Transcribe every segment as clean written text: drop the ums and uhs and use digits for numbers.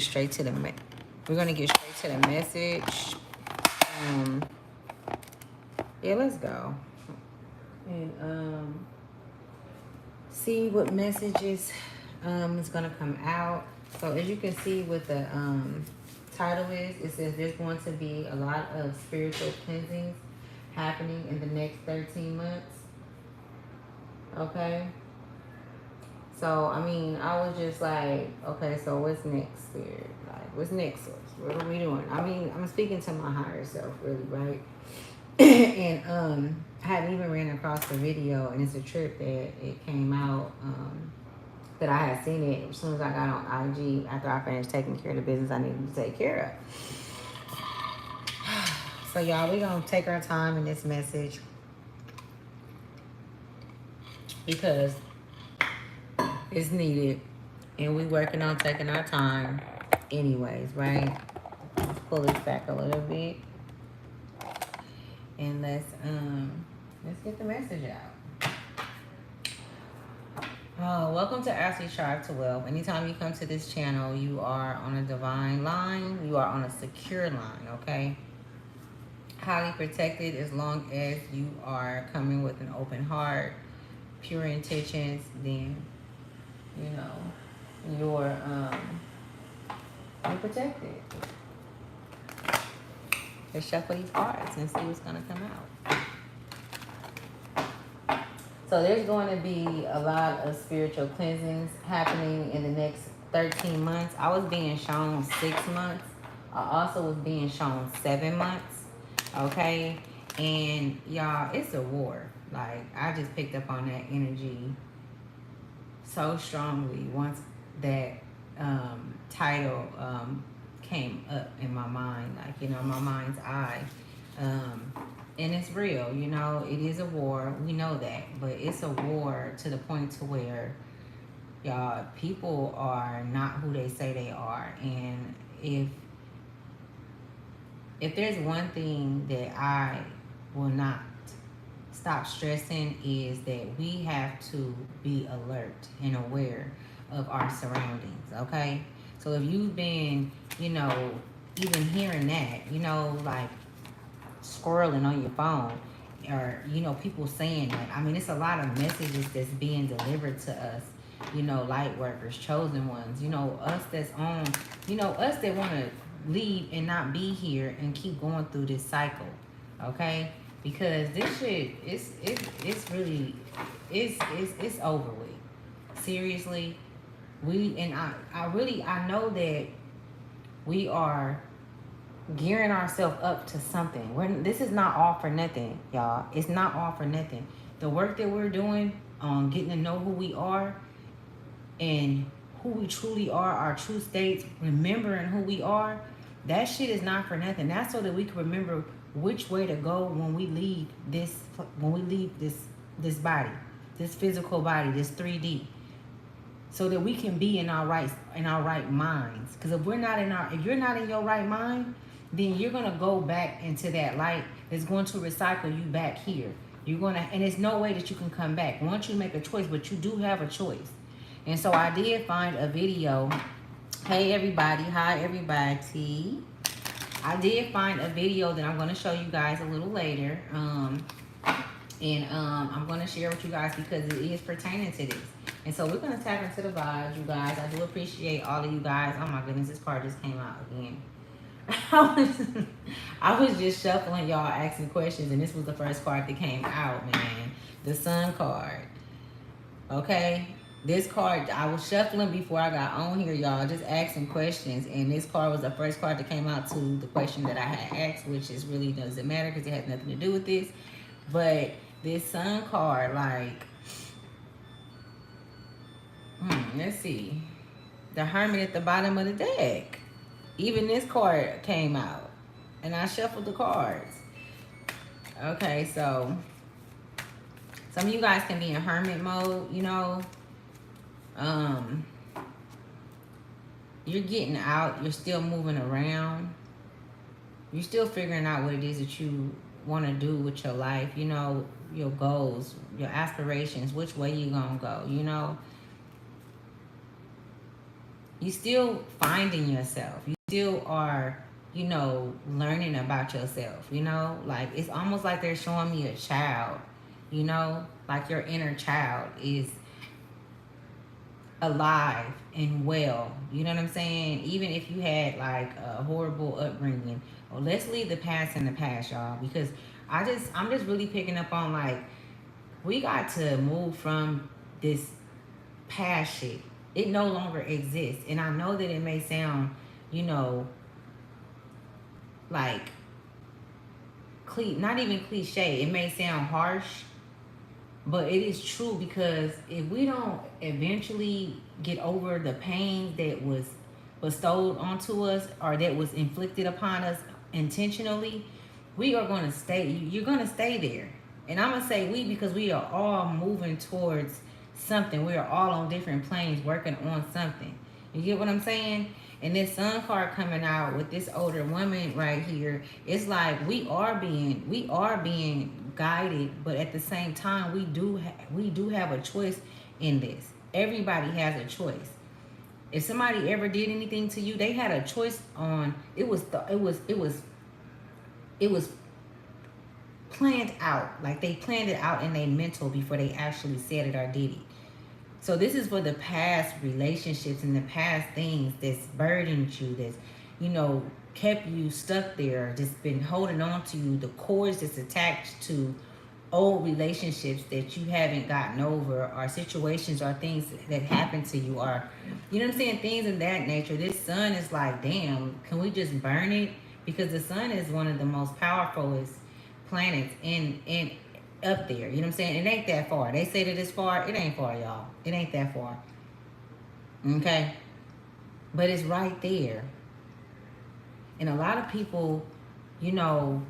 straight to the we're gonna get straight to the message. Um, yeah, let's go and see what messages is gonna come out. So as you can see, what the title is, it says there's going to be a lot of spiritual cleansings happening in the next 13 months. Okay. So, I mean, I was just like, okay, so what's next here? Like, what's next? What are we doing? I mean, I'm speaking to my higher self, really, right? And I hadn't even ran across the video, and it's a trip that it came out, that I had seen it as soon as I got on IG after I finished taking care of the business I needed to take care of. So, y'all, we're going to take our time in this message because it's needed, and we working on taking our time anyways, right? Let's pull this back a little bit, and let's get the message out. Oh, welcome to Ashley Tribe to Wealth. Anytime you come to this channel, you are on a divine line. You are on a secure line, okay? Highly protected as long as you are coming with an open heart, pure intentions, then, you know, you're protected. Let's shuffle these cards and see what's gonna come out. So there's going to be a lot of spiritual cleansings happening in the next 13 months. I was being shown 6 months. I also was being shown 7 months. Okay. And y'all, it's a war. Like, I just picked up on that energy so strongly once that title came up in my mind, like, you know, my mind's eye. And it's real, you know, it is a war. We know that, but it's a war to the point to where, y'all, people are not who they say they are. And if there's one thing that I will not stop stressing, is that we have to be alert and aware of our surroundings, okay? So if you've been, you know, even hearing that, you know, like scrolling on your phone, or, you know, people saying that, I mean, it's a lot of messages that's being delivered to us, you know, light workers, chosen ones, you know, us that's on, you know, us that want to leave and not be here and keep going through this cycle, okay? Because this shit, it's really, it's over with. Seriously, I know that we are gearing ourselves up to something. This is not all for nothing, y'all. It's not all for nothing. The work that we're doing on getting to know who we are and who we truly are, our true states, remembering who we are, that shit is not for nothing. That's so that we can remember which way to go when we leave this body, this physical body, this 3D, so that we can be in our right minds. Because if you're not in your right mind, then you're gonna go back into that light that's going to recycle you back here. And there's no way that you can come back once you make a choice, but you do have a choice. And so I did find a video. Hey everybody, hi everybody. I did find a video that I'm going to show you guys a little later. I'm going to share with you guys because it is pertaining to this. And so we're going to tap into the vibes, you guys. I do appreciate all of you guys. Oh my goodness, this card just came out again. I was just shuffling, y'all, asking questions, and this was the first card that came out, man. The Sun card. Okay? This card, I was shuffling before I got on here, y'all, just asking questions. And this card was the first card that came out to the question that I had asked, which is really doesn't matter because it has nothing to do with this. But this Sun card, like, let's see. The Hermit at the bottom of the deck. Even this card came out. And I shuffled the cards. Okay, so some of you guys can be in hermit mode, you know. You're getting out, you're still moving around, you're still figuring out what it is that you want to do with your life, you know, your goals, your aspirations, which way you gonna go, you know. You still finding yourself. You still are, you know, learning about yourself. You know, like it's almost like they're showing me a child. You know, like your inner child is alive and well. You know what I'm saying? Even if you had like a horrible upbringing. Well, let's leave the past in the past, y'all, because I'm just really picking up on like we got to move from this past shit. It no longer exists. And I know that it may sound, you know, like not even cliche. It may sound harsh, but it is true because if we don't eventually get over the pain that was bestowed onto us or that was inflicted upon us intentionally, we are going to stay. You're going to stay there. And I'm going to say we because we are all moving towards something. We are all on different planes working on something. You get what I'm saying? And this sun card coming out with this older woman right here, it's like we are being guided, but at the same time we do have a choice in this. Everybody has a choice. If somebody ever did anything to you, they had a choice on it was planned out. Like they planned it out in their mental before they actually said it or did it. So this is for the past relationships and the past things that's burdened you, that's, you know, kept you stuck there, just been holding on to you, the cords that's attached to old relationships that you haven't gotten over, or situations or things that happened to you, or, you know what I'm saying, things of that nature. This sun is like, damn, can we just burn it? Because the sun is one of the most powerful planets in up there. You know what I'm saying? It ain't that far. They say that it's far. It ain't far, y'all. It ain't that far. Okay? But it's right there. And a lot of people, you know,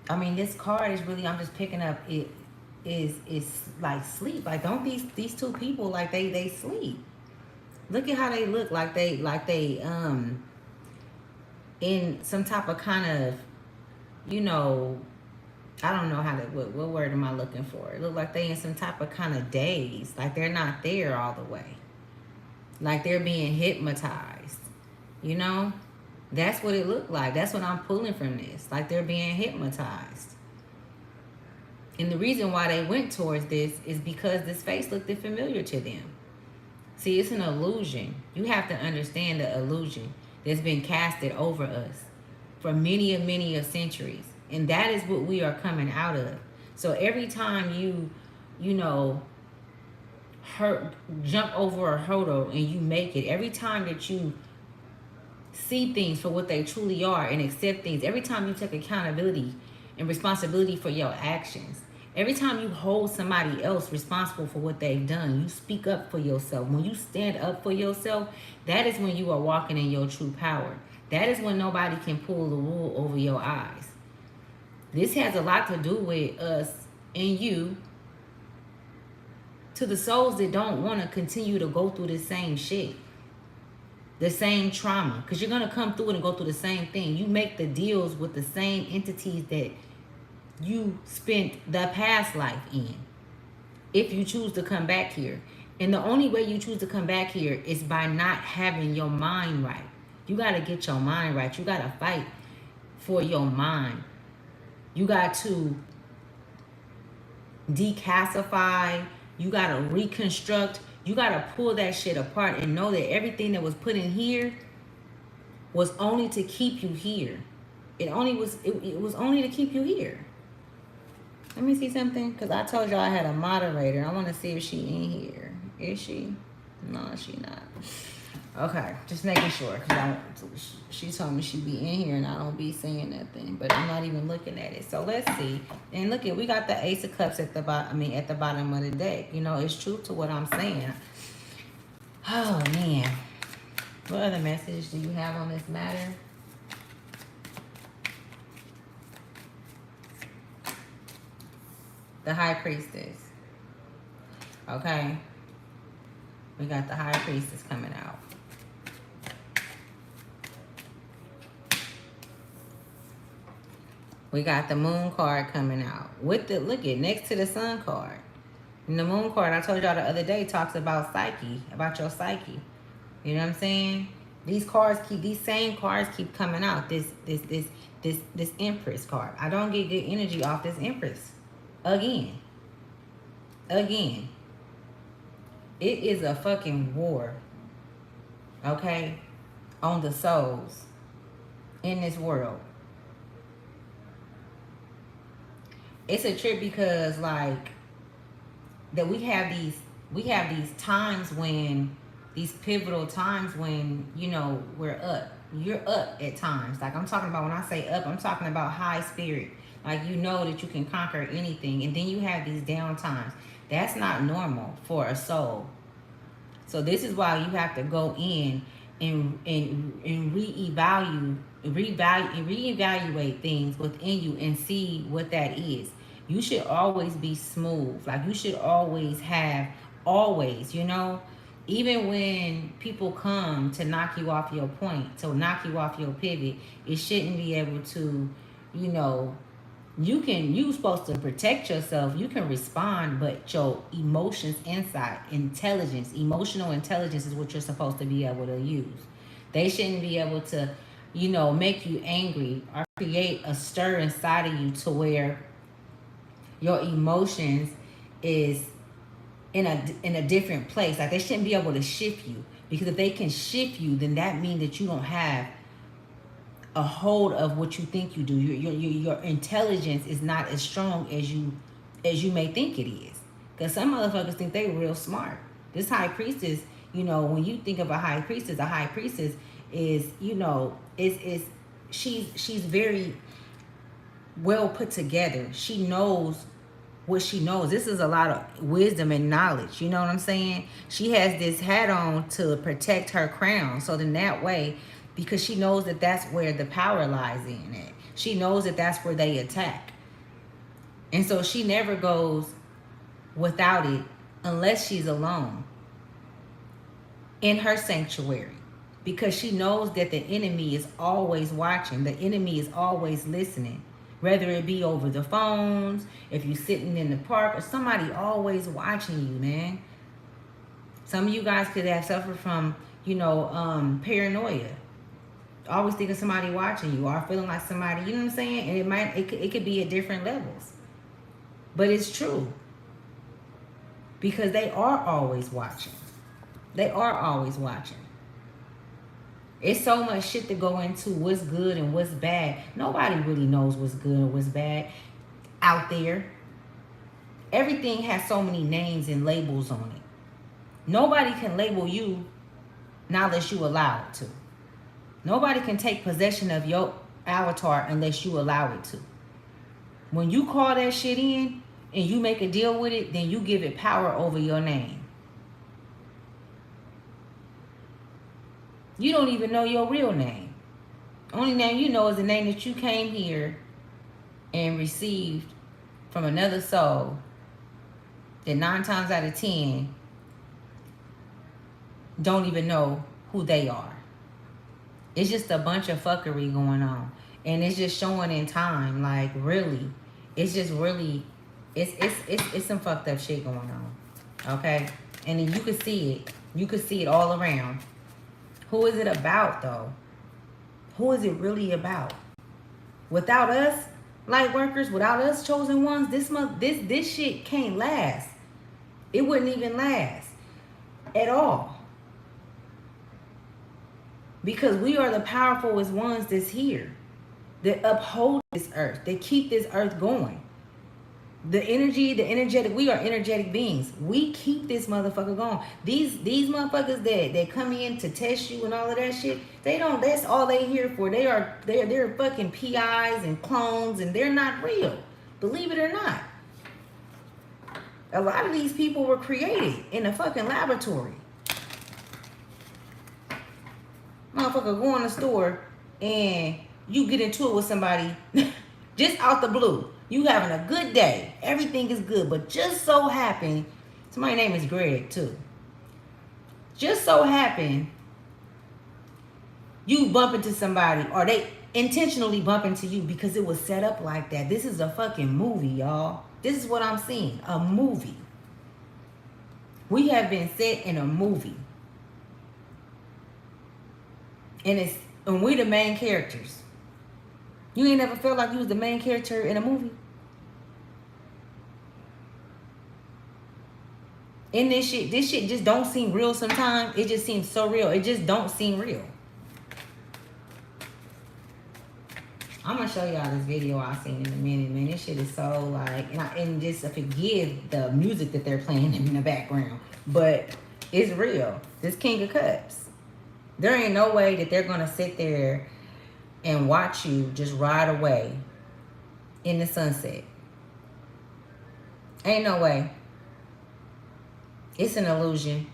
I mean, this card is really, I'm just picking up, it is like sleep. Like, don't these two people, like they sleep. Look at how they look, like they in some type of kind of, you know, I don't know how to, what word am I looking for? It look like they in some type of kind of daze. Like they're not there all the way. Like they're being hypnotized. You know? That's what it looked like. That's what I'm pulling from this. Like they're being hypnotized. And the reason why they went towards this is because this face looked familiar to them. See, it's an illusion. You have to understand the illusion that's been casted over us for many of centuries. And that is what we are coming out of. So every time you know, jump over a hurdle and you make it, every time that you see things for what they truly are and accept things, every time you take accountability and responsibility for your actions, every time you hold somebody else responsible for what they've done, you speak up for yourself. When you stand up for yourself, that is when you are walking in your true power. That is when nobody can pull the wool over your eyes. This has a lot to do with us and you, to the souls that don't want to continue to go through the same shit, the same trauma, because you're going to come through it and go through the same thing. You make the deals with the same entities that you spent the past life in, if you choose to come back here. And the only way you choose to come back here is by not having your mind right. You got to get your mind right. You got to fight for your mind. You got to decalcify. You got to reconstruct. You got to pull that shit apart and know that everything that was put in here was only to keep you here. It was only to keep you here. Let me see something, because I told y'all I had a moderator. I want to see if she in here. Is she? No, she not. Okay, just making sure, because she told me she'd be in here and I don't be seeing nothing, but I'm not even looking at it. So let's see. And look, we got the Ace of Cups at the bottom. At the bottom of the deck. You know, it's true to what I'm saying. Oh man, what other message do you have on this matter? The High Priestess. Okay, we got the High Priestess coming out. We got the Moon card coming out with the, look at, next to the Sun card. And the moon card, I told y'all the other day, talks about psyche, about your psyche. You know what I'm saying? These same cards keep coming out. This Empress card. I don't get good energy off this Empress. Again. It is a fucking war. Okay? On the souls in this world. It's a trip because like that we have these times when these pivotal times when, you know, we're up. You're up at times. Like I'm talking about, when I say up, I'm talking about high spirit. Like you know that you can conquer anything. And then you have these down times. That's not normal for a soul. So this is why you have to go in and reevaluate things within you and see what that is. You should always be smooth. Like you should always, you know, even when people come to knock you off your point, to knock you off your pivot, it shouldn't be able to, you know, you supposed to protect yourself. You can respond, but your emotions, insight, intelligence, emotional intelligence is what you're supposed to be able to use. They shouldn't be able to, you know, make you angry or create a stir inside of you to where your emotions is in a different place. Like they shouldn't be able to shift you, because if they can shift you, then that means that you don't have a hold of what you think you do. Your intelligence is not as strong as you may think it is. Because some motherfuckers think they real smart. This high priestess, you know, when you think of a high priestess is, you know, she's very well put together. She knows what she knows. This is a lot of wisdom and knowledge. You know what I'm saying? She has this hat on to protect her crown. So then that way, because she knows that that's where the power lies in it. She knows that that's where they attack. And so she never goes without it unless she's alone in her sanctuary, because she knows that the enemy is always watching. The enemy is always listening, whether it be over the phones, if you're sitting in the park, or somebody always watching you, man. Some of you guys could have suffered from, you know, paranoia. Always thinking somebody watching you, or feeling like somebody, you know what I'm saying? And it could be at different levels. But it's true. Because they are always watching. They are always watching. It's so much shit to go into what's good and what's bad. Nobody really knows what's good and what's bad out there. Everything has so many names and labels on it. Nobody can label you not unless you allow it to. Nobody can take possession of your avatar unless you allow it to. When you call that shit in and you make a deal with it, then you give it power over your name. You don't even know your real name. Only name you know is the name that you came here and received from another soul that 9 times out of 10 don't even know who they are. It's just a bunch of fuckery going on. And it's just showing in time. Like, really. It's just really... It's some fucked up shit going on. Okay? And then you can see it. You can see it all around. Who is it about, though? Who is it really about? Without us, light workers, without us chosen ones, this shit can't last. It wouldn't even last. At all. Because we are the powerfulest ones that's here, that uphold this earth, that keep this earth going. The energetic, we are energetic beings. We keep this motherfucker going. These motherfuckers that come in to test you and all of that shit, that's all they here for. They're fucking PIs and clones, and they're not real. Believe it or not. A lot of these people were created in a fucking laboratory. Motherfucker go in the store and you get into it with somebody just out the blue. You having a good day. Everything is good. But just so happen, somebody's name is Greg too. Just so happen you bump into somebody, or they intentionally bump into you because it was set up like that. This is a fucking movie, y'all. This is what I'm seeing. A movie. We have been set in a movie. And we the main characters. You ain't never felt like you was the main character in a movie? And this shit just don't seem real sometimes. It just seems so real. It just don't seem real. I'm gonna show y'all this video I seen in a minute, man. This shit is so like, and just forgive the music that they're playing in the background, but it's real. This King of Cups. There ain't no way that they're gonna sit there and watch you just ride away in the sunset. Ain't no way. It's an illusion.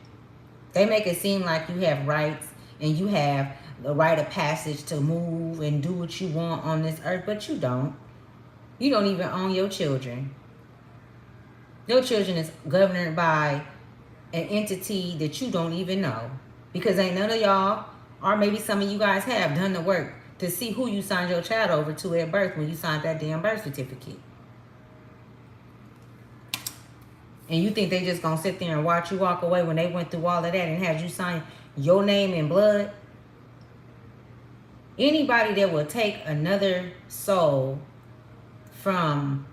They make it seem like you have rights and you have the rite of passage to move and do what you want on this earth, but you don't. You don't even own your children. Your children is governed by an entity that you don't even know, because ain't none of y'all, or maybe some of you guys have done the work to see who you signed your child over to at birth when you signed that damn birth certificate. And you think they just gonna sit there and watch you walk away when they went through all of that and had you sign your name in blood? Anybody that will take another soul from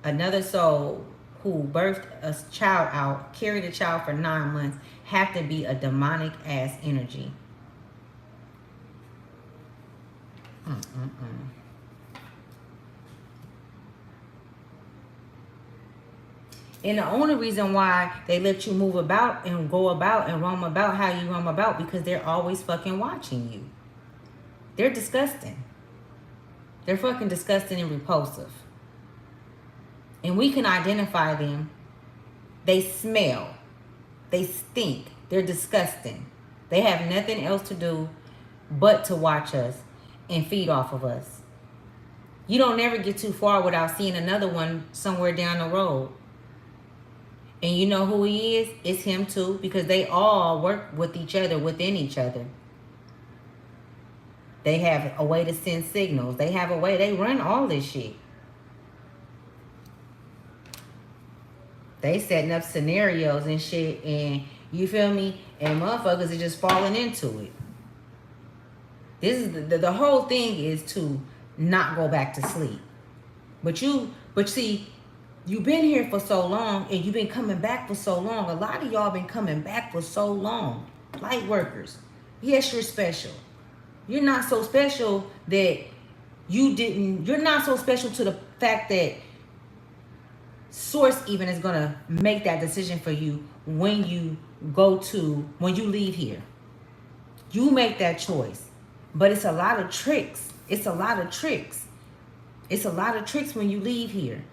another soul who birthed a child out, carried a child for 9 months, have to be a demonic ass energy. And the only reason why they let you move about and go about and roam about how you roam about, because they're always fucking watching you. They're disgusting. They're fucking disgusting and repulsive. And we can identify them. They smell. They stink. They're disgusting. They have nothing else to do but to watch us and feed off of us. You don't never get too far without seeing another one somewhere down the road. And you know who he is? It's him too, because they all work with each other, within each other. They have a way to send signals. They have a way. They run all this shit. They setting up scenarios and shit, and you feel me? And motherfuckers are just falling into it. This is the whole thing is to not go back to sleep. But see, you've been here for so long and you've been coming back for so long. A lot of y'all been coming back for so long. Light workers. Yes, you're special. You're not so special that you're not so special to the fact that Source even is gonna make that decision for you when you leave here. You make that choice. But it's a lot of tricks. It's a lot of tricks when you leave here.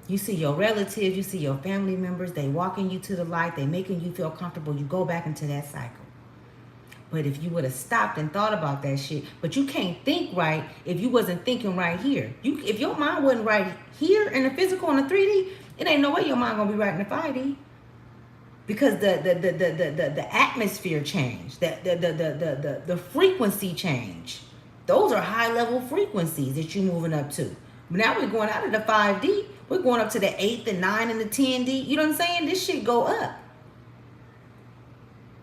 You see your relatives, you see your family members, they walking you to the light, they making you feel comfortable, you go back into that cycle. But if you would have stopped and thought about that shit, but you can't think right if you wasn't thinking right here. If your mind wasn't right here in the physical, in the 3D, it ain't no way your mind gonna be right in the 5D. Because the atmosphere changed, the frequency change. Those are high level frequencies that you're moving up to. But now we're going out of the 5D, we're going up to the 8, the 9, and the 10D. You know what I'm saying? This shit go up.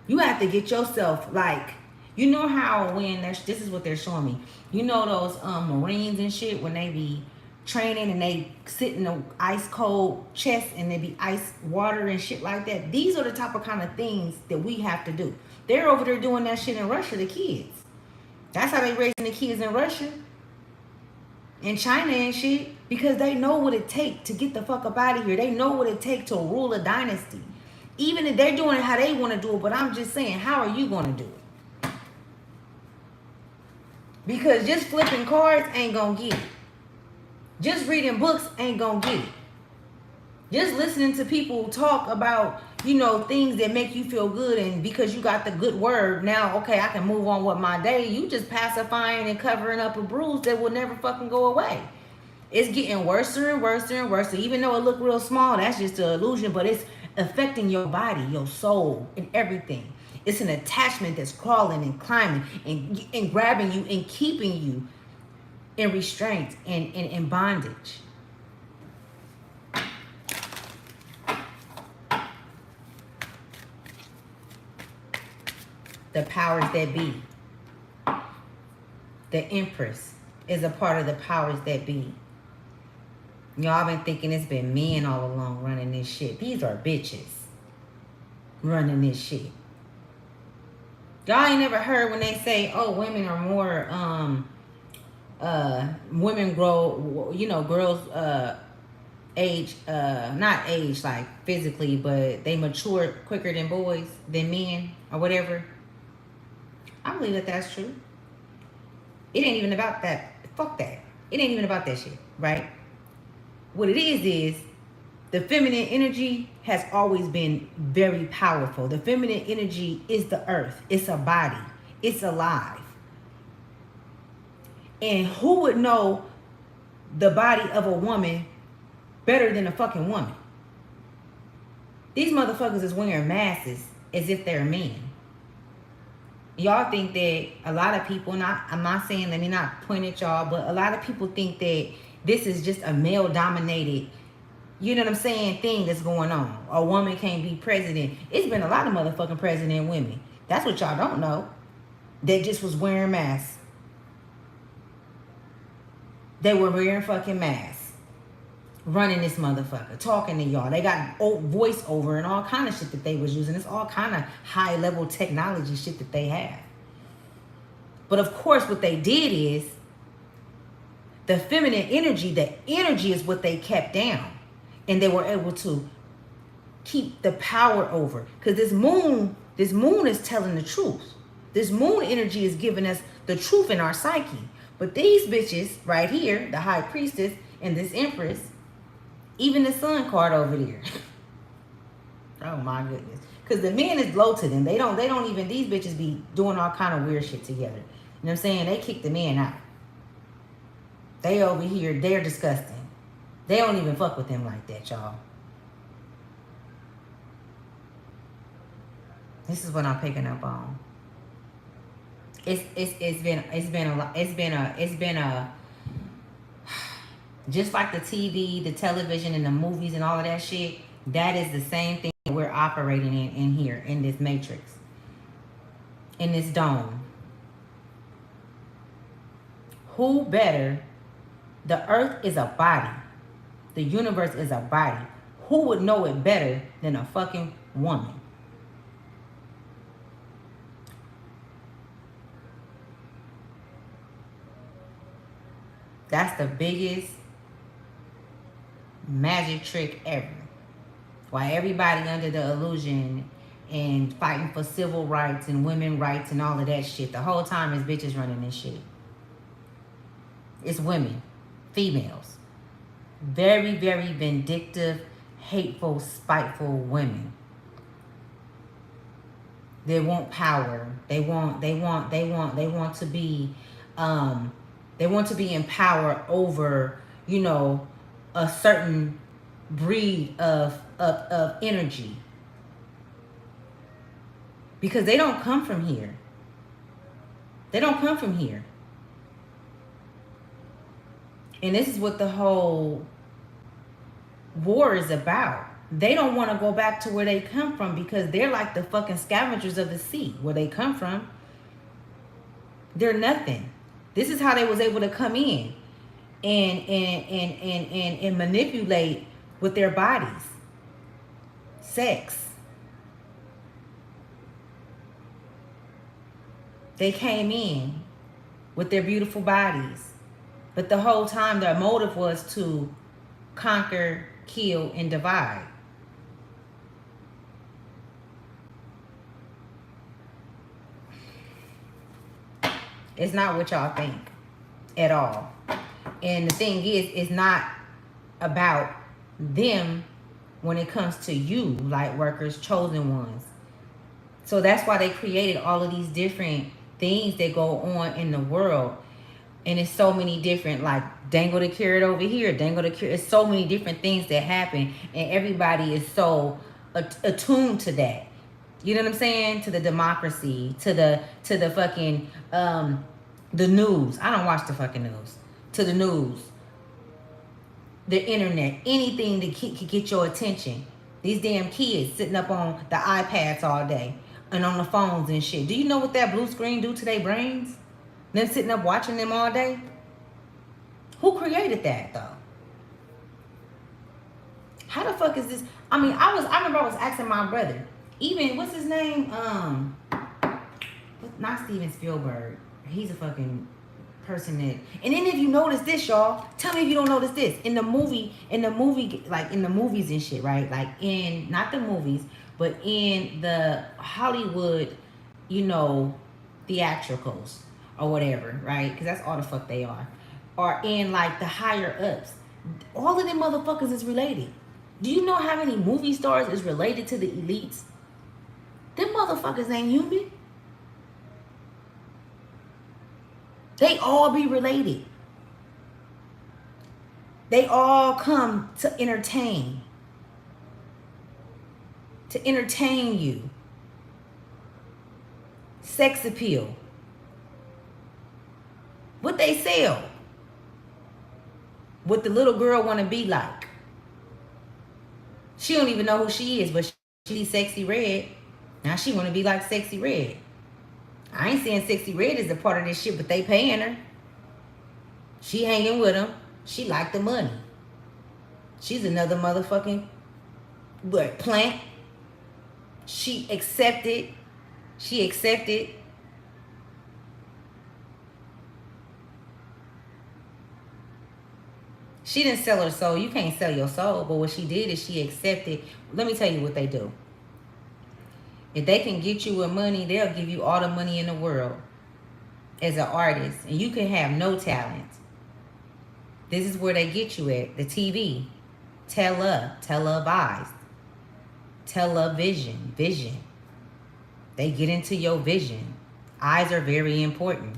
You have to get yourself, like, you know how when this is what they're showing me. You know those Marines and shit, when they be training and they sit in the ice cold chest and they be ice water and shit like that. These are the type of kind of things that we have to do. They're over there doing that shit in Russia, the kids. That's how they raising the kids in Russia, in China and shit, because they know what it takes to get the fuck up out of here. They know what it takes to rule a dynasty. Even if they're doing it how they want to do it, but I'm just saying, how are you going to do it? Because just flipping cards ain't going to get it. Just reading books ain't going to get it. Just listening to people talk about, you know, things that make you feel good, and because you got the good word, now, okay, I can move on with my day. You just pacifying and covering up a bruise that will never fucking go away. It's getting worse and worse and worse. Even though it look real small, that's just an illusion, but it's affecting your body, your soul, and everything. It's an attachment that's crawling and climbing and grabbing you and keeping you in restraint and in bondage. the powers that be. The Empress is a part of the powers that be. Y'all been thinking it's been men all along running this shit. These are bitches running this shit. Y'all ain't never heard when they say, oh, women are more, women grow, you know, girls age, not age like physically, but they mature quicker than boys, than men, or whatever. I believe that that's true. It ain't even about that. Fuck that. It ain't even about that shit, right? What it is the feminine energy has always been very powerful. The feminine energy is the earth. It's a body. It's alive. And who would know the body of a woman better than a fucking woman? These motherfuckers is wearing masks as if they're men. Y'all think that a lot of people, I'm not saying, let me not point at y'all, but a lot of people think that this is just a male-dominated, you know what I'm saying, thing that's going on. A woman can't be president. It's been a lot of motherfucking president women. That's what y'all don't know. They just was wearing masks. They were wearing fucking masks. Running this motherfucker. Talking to y'all. They got voiceover and all kind of shit that they was using. It's all kind of high-level technology shit that they have. But of course, what they did is the feminine energy, the energy is what they kept down. And they were able to keep the power over. Because this moon is telling the truth. This moon energy is giving us the truth in our psyche. But these bitches right here, the high priestess and this empress, even the sun card over there. Oh my goodness. Because the men is low to them. They don't even, these bitches be doing all kind of weird shit together. You know what I'm saying? They kick the men out. They over here, they're disgusting. They don't even fuck with them like that, y'all. This is what I'm picking up on. It's been a just like the TV, the television, and the movies and all of that shit. That is the same thing we're operating in here, in this matrix, in this dome. Who better? The earth is a body. The universe is a body. Who would know it better than a fucking woman? That's the biggest magic trick ever. Why everybody under the illusion and fighting for civil rights and women rights and all of that shit. The whole time is bitches running this shit. It's women, females. Very, very vindictive, hateful, spiteful women. They want power. They want to be they want to be in power over, you know, a certain breed of energy. Because they don't come from here. They don't come from here. And this is what the whole war is about. They don't want to go back to where they come from because they're like the fucking scavengers of the sea. Where they come from, they're nothing. This is how they was able to come in and manipulate with their bodies. Sex. They came in with their beautiful bodies. But the whole time their motive was to conquer, kill, and divide. It's not what y'all think at all. And the thing is, it's not about them when it comes to you, light workers, chosen ones. So that's why they created all of these different things that go on in the world. And it's so many different, like dangle the carrot over here, dangle the carrot. It's so many different things that happen. And everybody is so attuned to that. You know what I'm saying? To the democracy, to the fucking, the news. I don't watch the fucking news. To the news. The internet. Anything that can get your attention. These damn kids sitting up on the iPads all day. and on the phones and shit. Do you know what that blue screen do to their brains? Them sitting up watching them all day? Who created that though? How the fuck is this? I mean, I remember I was asking my brother, even what's his name? Not Steven Spielberg. He's a fucking person that. And then if you notice this, y'all, tell me if you don't notice this. In the movie, like in the movies and shit, right? Like in not the movies, but in the Hollywood, you know, theatricals or whatever, right? Because that's all the fuck they are. Or in like the higher ups, all of them motherfuckers is related. Do you know how many movie stars is related to the elites? Them motherfuckers ain't human. They all be related. They all come to entertain. To entertain you. Sex appeal. What they sell. What the little girl want to be like. She don't even know who she is, but she's Sexy Red. Now she want to be like Sexy Red. I ain't saying Sexy Red is a part of this shit, but they paying her. She hanging with them. She like the money. She's another motherfucking plant. She accepted. She accepted. She didn't sell her soul. You can't sell your soul. But what she did is she accepted. Let me tell you what they do. If they can get you with money, they'll give you all the money in the world as an artist. And you can have no talent. This is where they get you at. The TV. Televised. Television. Vision. They get into your vision. Eyes are very important.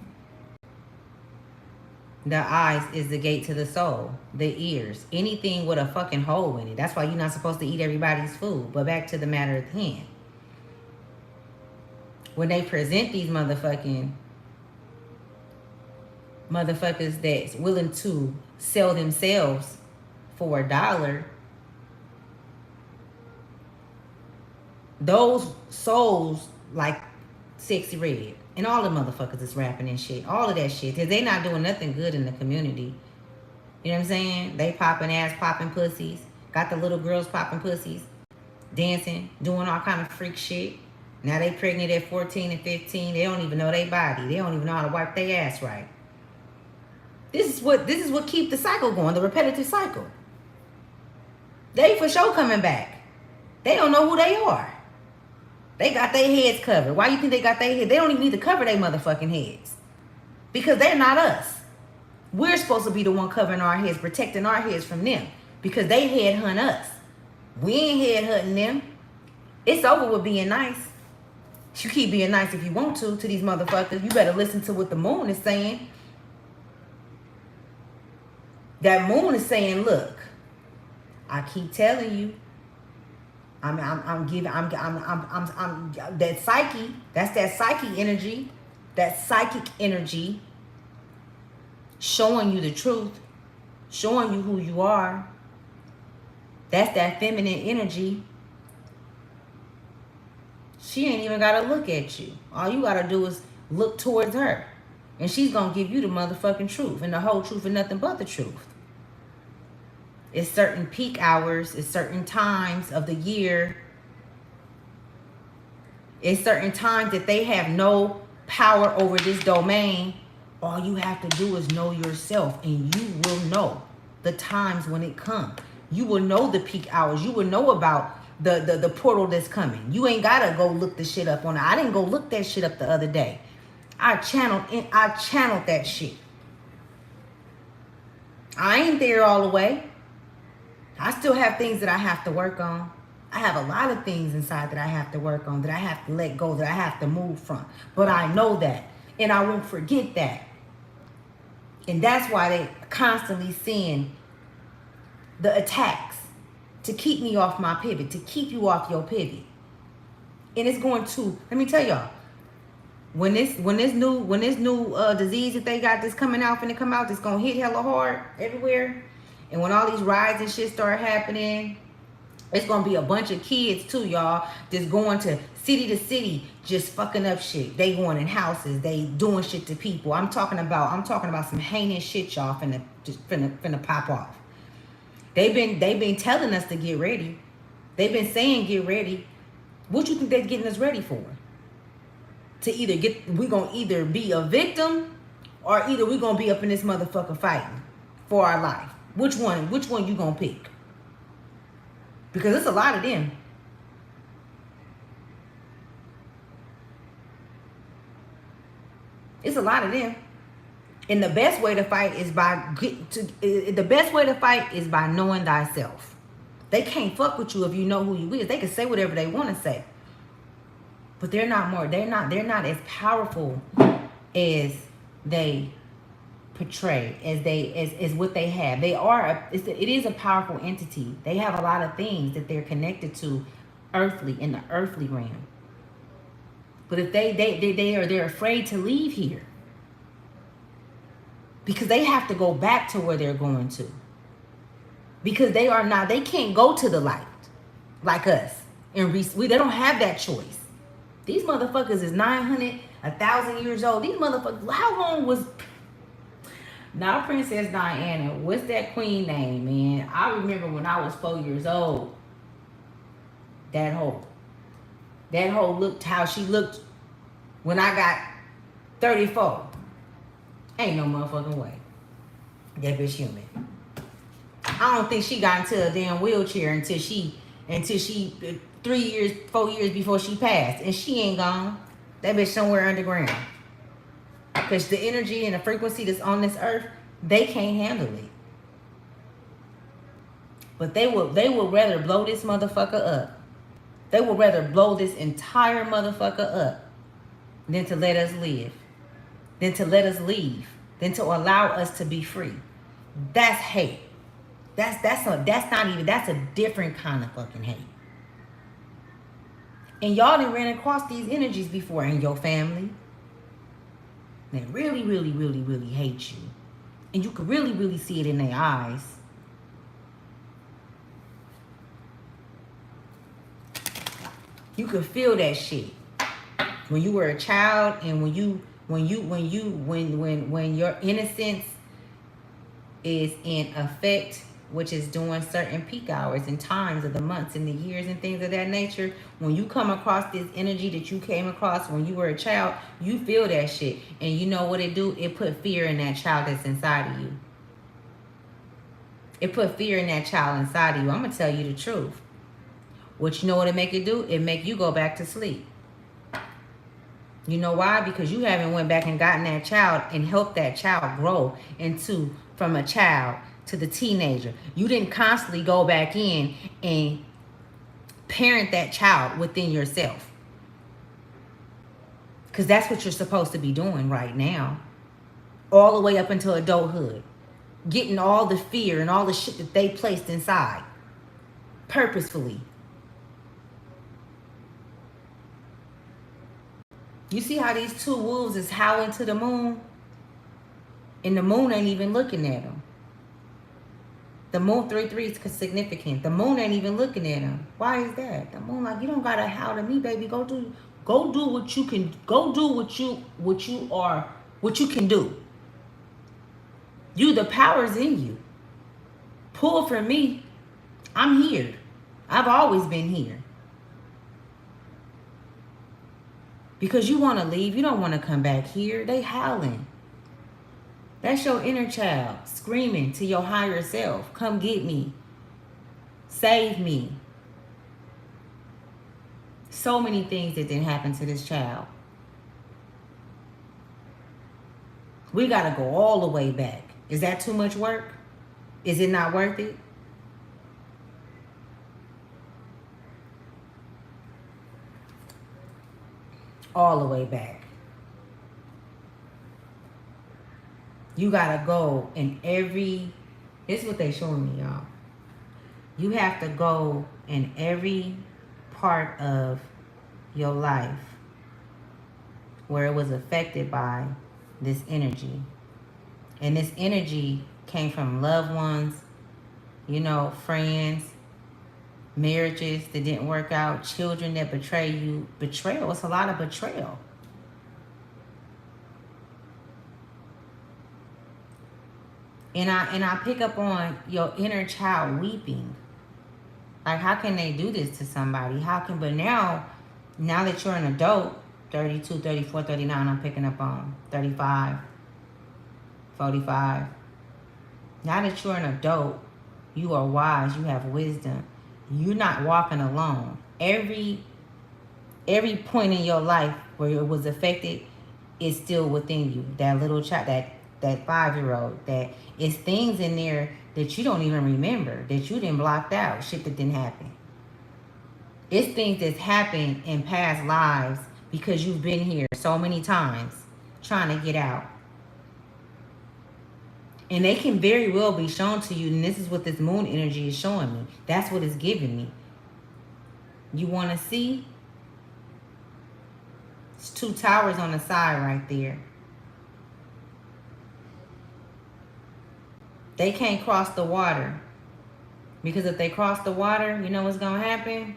The eyes is the gate to the soul. The ears. Anything with a fucking hole in it. That's why you're not supposed to eat everybody's food. But back to the matter at hand. When they present these motherfuckers that's willing to sell themselves for $1, those souls like Sexy Red and all the motherfuckers is rapping and shit, all of that shit, cause they not doing nothing good in the community. You know what I'm saying? They popping ass, popping pussies, got the little girls popping pussies, dancing, doing all kind of freak shit. Now they pregnant at 14 and 15. They don't even know their body. They don't even know how to wipe their ass right. This is what keep the cycle going, the repetitive cycle. They for sure coming back. They don't know who they are. They got their heads covered. Why you think they got their heads? They don't even need to cover their motherfucking heads. Because they're not us. We're supposed to be the one covering our heads, protecting our heads from them. Because they headhunt us. We ain't headhunting them. It's over with being nice. You keep being nice if you want to these motherfuckers. You better listen to what the moon is saying. That moon is saying, look, I keep telling you, I'm that psyche, that's that psyche energy, that psychic energy showing you the truth, showing you who you are. That's that feminine energy. She ain't even got to look at you. All you got to do is look towards her. And she's going to give you the motherfucking truth. And the whole truth and nothing but the truth. It's certain peak hours. It's certain times of the year. It's certain times that they have no power over this domain. All you have to do is know yourself. And you will know the times when it comes. You will know the peak hours. You will know about the portal that's coming. You ain't gotta go look the shit up on it. I didn't go look that shit up the other day. I channeled that shit. I ain't there all the way. I still have things that I have to work on. I have a lot of things inside that I have to work on, that I have to let go, that I have to move from. But I know that, and I won't forget that. And that's why they constantly send the attacks to keep me off my pivot, to keep you off your pivot. And it's going to, let me tell y'all, when this new disease that they got that's coming out, finna come out, that's gonna hit hella hard everywhere. And when all these riots and shit start happening, it's gonna be a bunch of kids too, y'all, that's going to city to city, just fucking up shit. They going in houses, they doing shit to people. I'm talking about some heinous shit, y'all, finna pop off. They've been telling us to get ready. They've been saying get ready. What you think they're getting us ready for? To either we gonna either be a victim, or either we gonna be up in this motherfucker fighting for our life. Which one you gonna pick? Because it's a lot of them. It's a lot of them. And the best way to fight is by knowing thyself. They can't fuck with you if you know who you is. They can say whatever they want to say. But they're not as powerful as they portray, as what they have. It is a powerful entity. They have a lot of things that they're connected to in the earthly realm. But if they're afraid to leave here, because they have to go back to where they're going to, because they can't go to the light like us, and they don't have that choice. These motherfuckers is 900, 1,000 years old. These motherfuckers, how long was not Princess Diana? What's that queen name, man? I remember when I was 4 years old. That hoe looked how she looked when I got 34. Ain't no motherfucking way. That bitch human. I don't think she got into a damn wheelchair until she 4 years before she passed. And she ain't gone. That bitch somewhere underground. Because the energy and the frequency that's on this earth, they can't handle it. But they will rather blow this motherfucker up. They would rather blow this entire motherfucker up than to let us live, than to let us leave, than to allow us to be free. That's hate. That's a different kind of fucking hate. And y'all done ran across these energies before in your family. They really, really, really, really hate you. And you can really, really see it in their eyes. You could feel that shit when you were a child, and when your innocence is in effect, which is during certain peak hours and times of the months and the years and things of that nature. When you come across this energy that you came across when you were a child, you feel that shit, and you know what it do? It put fear in that child that's inside of you. It put fear in that child inside of you. I'm gonna tell you the truth. What you know what it make it do? It make you go back to sleep. You know why? Because you haven't went back and gotten that child and helped that child grow from a child to the teenager. You didn't constantly go back in and parent that child within yourself. Because that's what you're supposed to be doing right now. All the way up until adulthood. Getting all the fear and all the shit that they placed inside. Purposefully. You see how these two wolves is howling to the moon? And the moon ain't even looking at them. The moon 3-3 is significant. The moon ain't even looking at them. Why is that? The moon like, you don't gotta howl to me, baby. Go do what you can. Go do what you can do. The power's in you. Pull from me. I'm here. I've always been here. Because you want to leave. You don't want to come back here. They howling. That's your inner child screaming to your higher self. Come get me. Save me. So many things that didn't happen to this child. We got to go all the way back. Is that too much work? Is it not worth it? All the way back. You gotta go in this is what they showing me, y'all. You have to go in every part of your life where it was affected by this energy. And this energy came from loved ones, friends, marriages that didn't work out, children that betray you. Betrayal. It's a lot of betrayal. And I pick up on your inner child weeping. Like, how can they do this to somebody? How can, but now that you're an adult, 32, 34, 39, I'm picking up on 35, 45. Now that you're an adult, you are wise, you have wisdom. You're not walking alone. Every point in your life where it was affected is still within you. That little child, that 5-year-old, that it's things in there that you don't even remember, that you didn't blocked out, shit that didn't happen. It's things that's happened in past lives because you've been here so many times trying to get out. And they can very well be shown to you, and this is what this moon energy is showing me. That's what it's giving me. You want to see? It's 2 towers on the side right there. They can't cross the water. Because if they cross the water, you know what's gonna happen?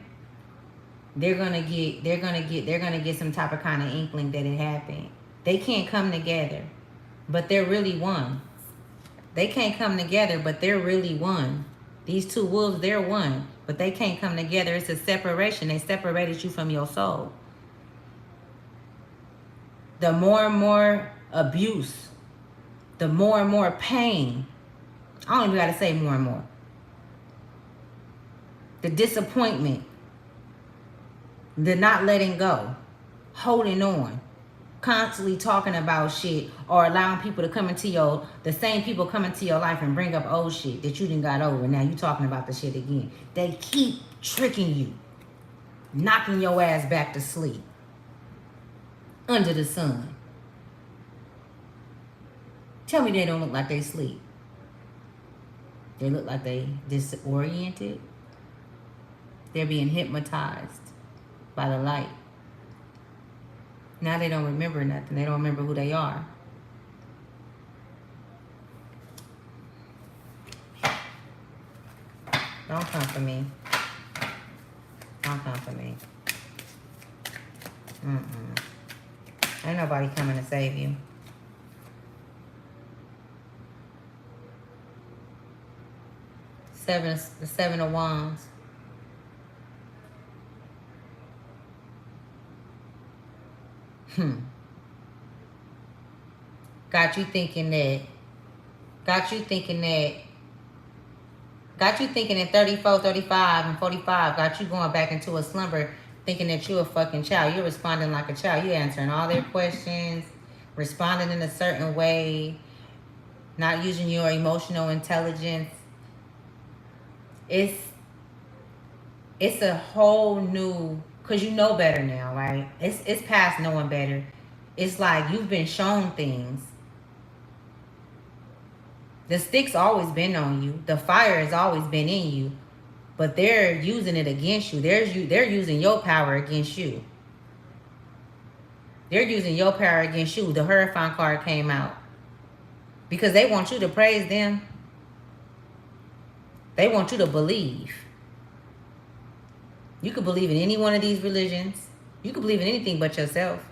They're gonna get some type of kind of inkling that it happened. They can't come together, but they're really one. They can't come together, but they're really one. These 2 wolves, they're one, but they can't come together. It's a separation. They separated you from your soul. The more and more abuse, the more and more pain. I don't even gotta say more and more. The disappointment, the not letting go, holding on, constantly talking about shit, or allowing people to come into the same people come into your life and bring up old shit that you done got over. Now you talking about the shit again. They keep tricking you, knocking your ass back to sleep under the sun. Tell me they don't look like they sleep. They look like they disoriented. They're being hypnotized by the light. Now they don't remember nothing. They don't remember who they are. Don't come for me. Don't come for me. Ain't nobody coming to save you. The 7 of Wands. Got you thinking at 34, 35, and 45, got you going back into a slumber thinking that you're a fucking child. You're responding like a child. You're answering all their questions, responding in a certain way, not using your emotional intelligence. It's a whole new, because you know better now, right? It's past knowing better. It's like you've been shown things. The stick's always been on you. The fire has always been in you. But they're using it against you. They're using your power against you. They're using your power against you. The Hierophant card came out. Because they want you to praise them. They want you to believe. You could believe in any one of these religions. You could believe in anything but yourself.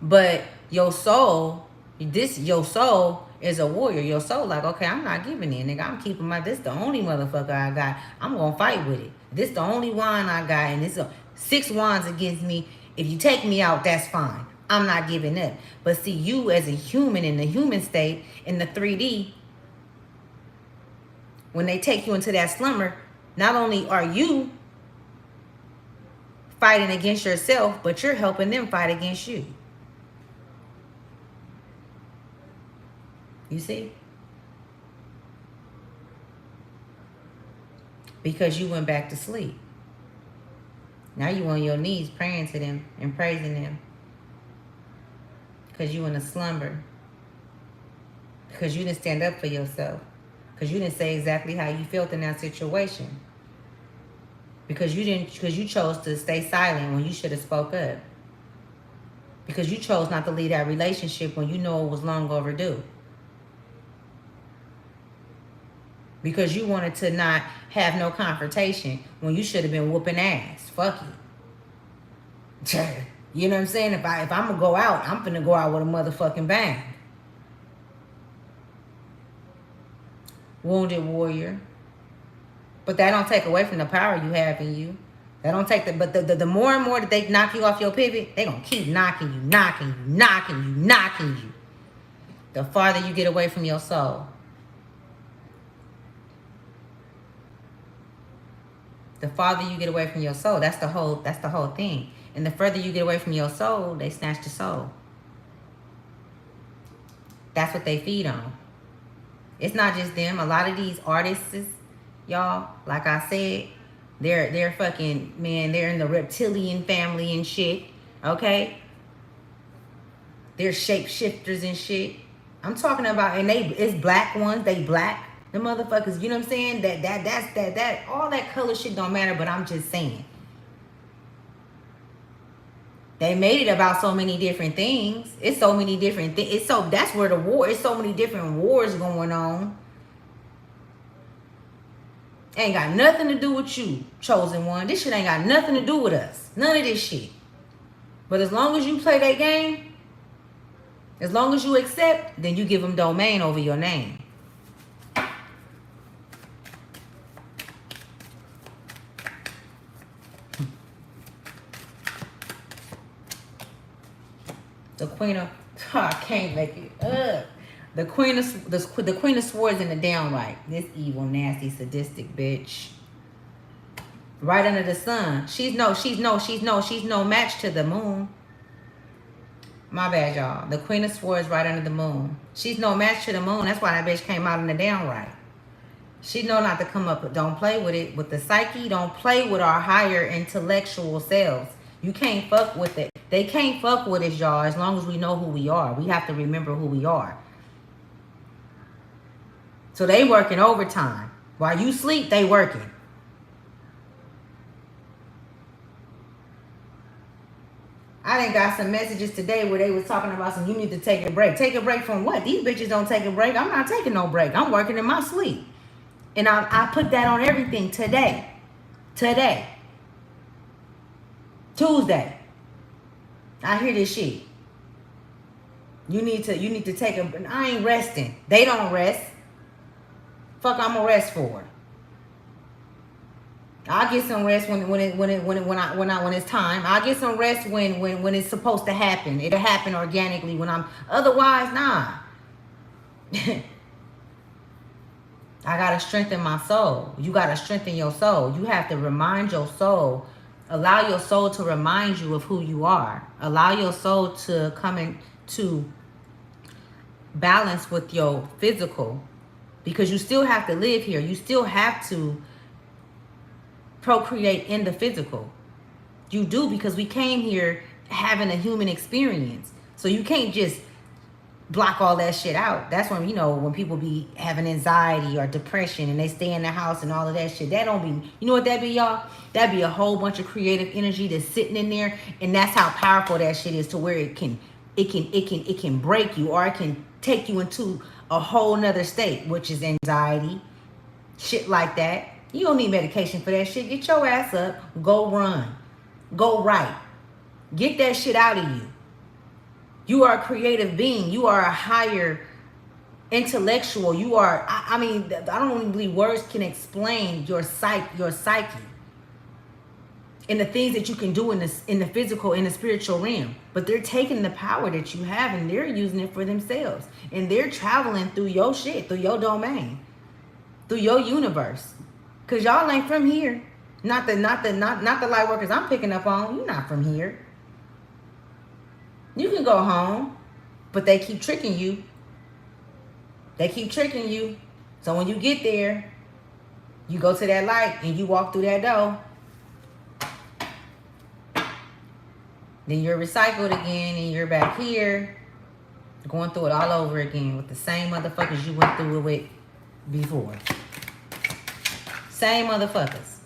But your soul is a warrior. Your soul like, okay, I'm not giving in, nigga. I'm keeping this the only motherfucker I got. I'm going to fight with it. This the only wand I got, and it's 6 wands against me. If you take me out, that's fine. I'm not giving up. But see, you as a human in the human state, in the 3D, when they take you into that slumber, not only are you fighting against yourself, but you're helping them fight against you. You see? Because you went back to sleep. Now you on your knees praying to them and praising them. Because you in a slumber. Because you didn't stand up for yourself. Because you didn't say exactly how you felt in that situation. Because you chose to stay silent when you should have spoke up. Because you chose not to leave that relationship when you know it was long overdue. because you wanted to not have no confrontation when you should have been whooping ass. Fuck you. You know what I'm saying? If I'm gonna go out, I'm finna go out with a motherfucking bang. Wounded warrior. But that don't take away from the power you have in you. That don't take but the more and more that they knock you off your pivot, they gonna keep knocking you, knocking you, knocking you, knocking you. The farther you get away from your soul. The farther you get away from your soul, that's the whole thing. And the further you get away from your soul, they snatch the soul. That's what they feed on. It's not just them. A lot of these artists, y'all, like I said, they're fucking, man, they're in the reptilian family and shit. Okay? They're shapeshifters and shit. I'm talking about, and it's black ones, they black. The motherfuckers, you know what I'm saying? That all that color shit don't matter, but I'm just saying. They made it about so many different things. It's so many different things. It's so, that's where the war, it's so many different wars going on. Ain't got nothing to do with you, chosen one. This shit ain't got nothing to do with us. None of this shit. But as long as you play that game, as long as you accept, then you give them domain over your name. The queen of, I can't make it. The queen of swords in the downright. This evil, nasty, sadistic bitch. Right under the sun. She's no match to the moon. My bad, y'all. The queen of swords right under the moon. She's no match to the moon. That's why that bitch came out in the downright. She know not to come up, but don't play with it. With the psyche, don't play with our higher intellectual selves. You can't fuck with it. They can't fuck with us, y'all, as long as we know who we are. We have to remember who we are. So they working overtime. While you sleep, they working. I done got some messages today where they was talking about some, you need to take a break. Take a break from what? These bitches don't take a break. I'm not taking no break. I'm working in my sleep. And I put that on everything today. Today. Tuesday. I hear this shit. You need to take a, I ain't resting. They don't rest. Fuck, I'm gonna rest for. I'll get some rest when it's time. I'll get some rest when it's supposed to happen. It'll happen organically when I'm, otherwise, nah. I gotta strengthen my soul. You gotta strengthen your soul. You have to remind your soul. Allow your soul to remind you of who you are. Allow your soul to come into balance with your physical. Because you still have to live here. You still have to procreate in the physical. You do, because we came here having a human experience. So you can't just block all that shit out. That's when, you know, when people be having anxiety or depression and they stay in the house and all of that shit, that don't be, you know what that be, y'all? That be a whole bunch of creative energy that's sitting in there, and that's how powerful that shit is, to where it can break you, or it can take you into a whole nother state, which is anxiety, shit like that. You don't need medication for that shit. Get your ass up, go run, go write, get that shit out of you. You are a creative being. You are a higher intellectual. You are, I mean, I don't even believe words can explain your psyche and the things that you can do in the physical, in the spiritual realm. But they're taking the power that you have and they're using it for themselves. And they're traveling through your shit, through your domain, through your universe. Cause y'all ain't from here. Not the light workers I'm picking up on. You're not from here. You can go home, but they keep tricking you. They keep tricking you. So when you get there, you go to that light and you walk through that door. Then you're recycled again and you're back here going through it all over again with the same motherfuckers you went through it with before. Same motherfuckers.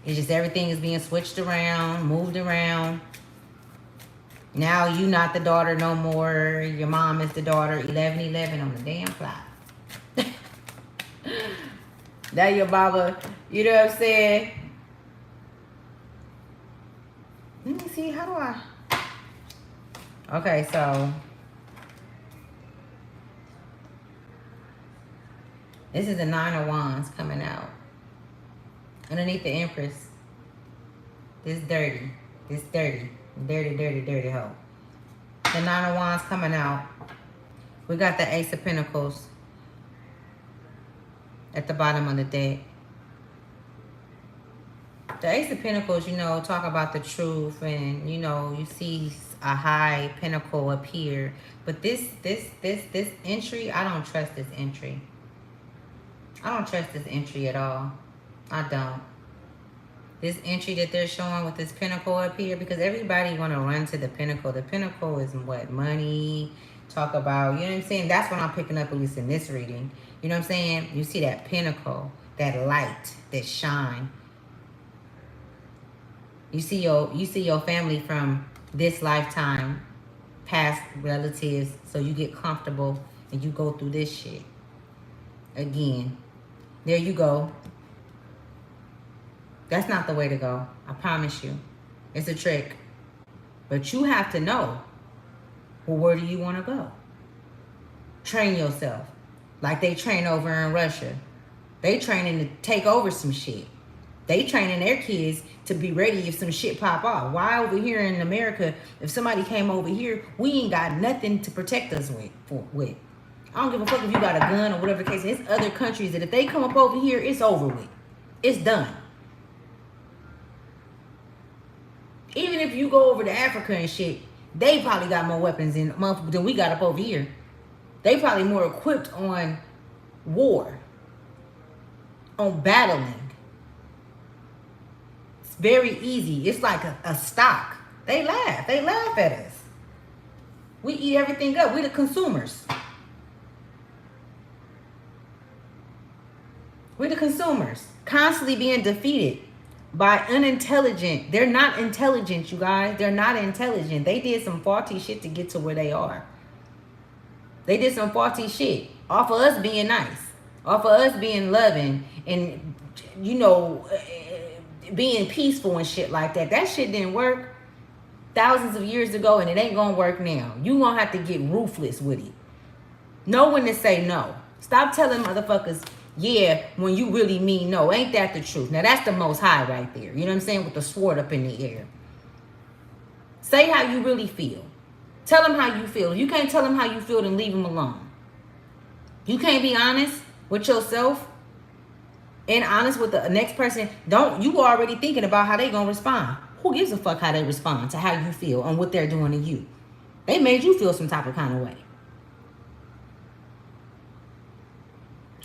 It's just everything is being switched around, moved around. Now you not the daughter no more. Your mom is the daughter. 11-11 on the damn clock. That your Baba. You know what I'm saying? Let me see. How do I? Okay, so this is the Nine of Wands coming out. Underneath the Empress. This dirty. This dirty. Dirty, dirty, dirty hoe. The Nine of Wands coming out. We got the Ace of Pentacles at the bottom of the deck. The Ace of Pentacles, you know, talk about the truth, and you know, you see a high pinnacle appear. But this entry, I don't trust this entry. I don't trust this entry at all. I don't. This entry that they're showing with this pinnacle up here, because everybody want to run to the pinnacle. The pinnacle is what? Money. Talk about, you know what I'm saying? That's what I'm picking up, at least in this reading. You know what I'm saying? You see that pinnacle, that light, that shine. You see your family from this lifetime, past relatives, so you get comfortable and you go through this shit. Again. There you go. That's not the way to go. I promise you. It's a trick. But you have to know, well, where do you want to go? Train yourself. Like they train over in Russia. They training to take over some shit. They training their kids to be ready if some shit pop off. Why over here in America, if somebody came over here, we ain't got nothing to protect us with. I don't give a fuck if you got a gun or whatever the case. It's other countries that if they come up over here, it's over with. It's done. Even if you go over to Africa and shit, they probably got more weapons than we got up over here. They probably more equipped on war, on battling. It's very easy. It's like a stock. They laugh. They laugh at us. We eat everything up. We the consumers. We're the consumers. Constantly being defeated by unintelligent. They're not intelligent, you guys. They're not intelligent. They did some faulty shit to get to where they are. They did some faulty shit off of us being nice, off of us being loving, and, you know, being peaceful and shit like that. That shit didn't work thousands of years ago, and it ain't gonna work now. You gonna have to get ruthless with it. Know when to say no. Stop telling motherfuckers, yeah, when you really mean no. Ain't that the truth? Now, that's the Most High right there. You know what I'm saying? With the sword up in the air. Say how you really feel. Tell them how you feel. If you can't tell them how you feel, then leave them alone. You can't be honest with yourself and honest with the next person. You already thinking about how they gonna respond. Who gives a fuck how they respond to how you feel and what they're doing to you? They made you feel some type of kind of way.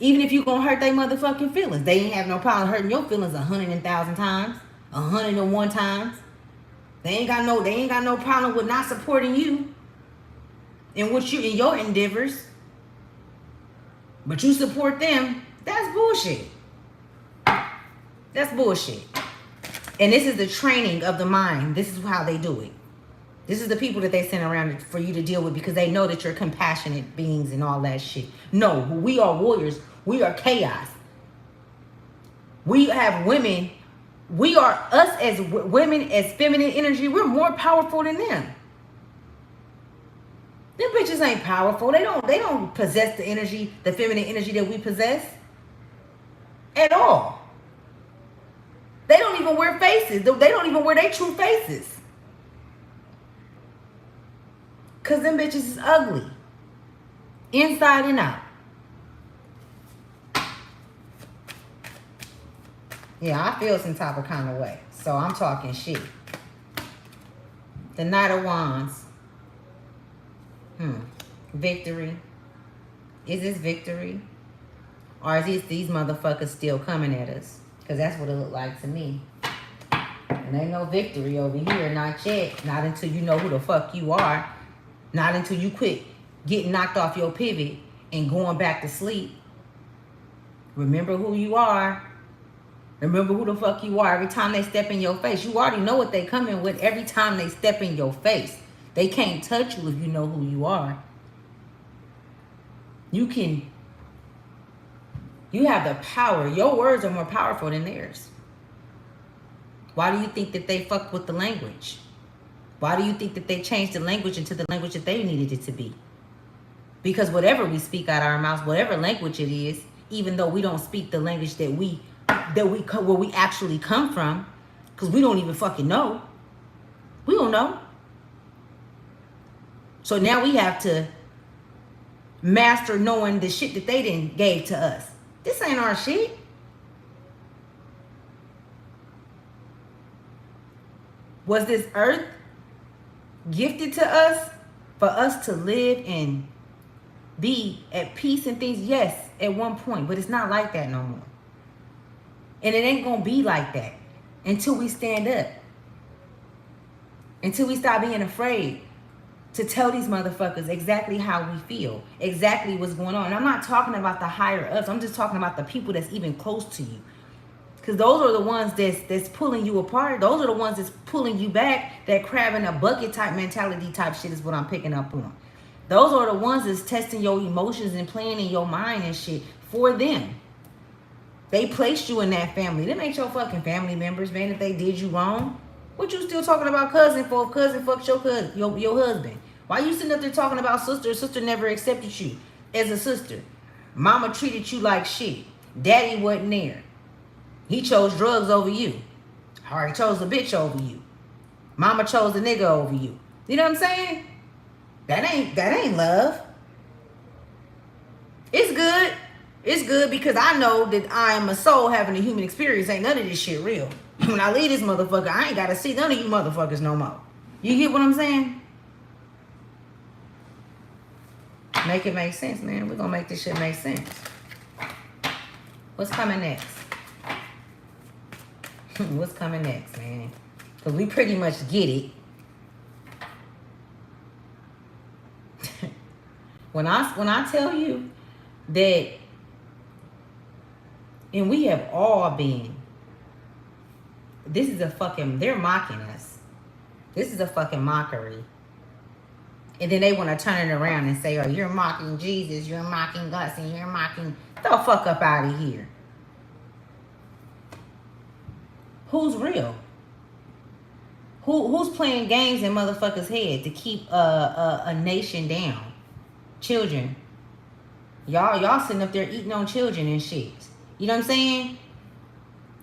Even if you gonna hurt their motherfucking feelings, they ain't have no problem hurting your feelings 100,000 times, 101 times. They ain't got no problem with not supporting you in your endeavors. But you support them. That's bullshit. That's bullshit. And this is the training of the mind. This is how they do it. This is the people that they send around for you to deal with because they know that you're compassionate beings and all that shit. No, we are warriors. We are chaos. We have women. We are, us as women, as feminine energy, we're more powerful than them. Them bitches ain't powerful. They don't possess the energy, the feminine energy that we possess at all. They don't even wear faces. They don't even wear their true faces. Because them bitches is ugly. Inside and out. Yeah, I feel some type of kind of way. So I'm talking shit. The Knight of Wands. Victory. Is this victory? Or is these motherfuckers still coming at us? Because that's what it looked like to me. And ain't no victory over here. Not yet. Not until you know who the fuck you are. Not until you quit getting knocked off your pivot and going back to sleep. Remember who you are. Remember who the fuck you are every time they step in your face. You already know what they coming with every time they step in your face. They can't touch you if you know who you are. You can You have the power. Your words are more powerful than theirs. Why do you think that they fucked with the language? Why do you think that they changed the language into the language that they needed it to be? Because whatever we speak out of our mouths, whatever language it is, even though we don't speak the language where we actually come from, because we don't even fucking know. We don't know. So now we have to master knowing the shit that they didn't gave to us. This ain't our shit. Was this earth gifted to us for us to live and be at peace and things? Yes, at one point, but it's not like that no more. And it ain't gonna be like that until we stand up. Until we stop being afraid to tell these motherfuckers exactly how we feel, exactly what's going on. And I'm not talking about the higher ups. I'm just talking about the people that's even close to you. Because those are the ones that's pulling you apart. Those are the ones that's pulling you back. That crab in a bucket type mentality type shit is what I'm picking up on. Those are the ones that's testing your emotions and playing in your mind and shit for them. They placed you in that family. Them ain't your fucking family members, man. If they did you wrong, what you still talking about cousin for? If cousin fucked your cousin, your husband. Why you sitting up there talking about sister? Sister never accepted you as a sister. Mama treated you like shit. Daddy wasn't there. He chose drugs over you. Or he chose a bitch over you. Mama chose a nigga over you. You know what I'm saying? That ain't love. It's good. It's good because I know that I am a soul having a human experience. Ain't none of this shit real. When I leave this motherfucker, I ain't got to see none of you motherfuckers no more. You get what I'm saying? Make it make sense, man. We're going to make this shit make sense. What's coming next? What's coming next, man? Because we pretty much get it. When I tell you that, and we have all been, this is a fucking, they're mocking us. This is a fucking mockery. And then they want to turn it around and say, oh, you're mocking Jesus, you're mocking us, and you're mocking, get the fuck up out of here. Who's real? Who's playing games in motherfuckers' head to keep a nation down? Children. Y'all sitting up there eating on children and shit. You know what I'm saying?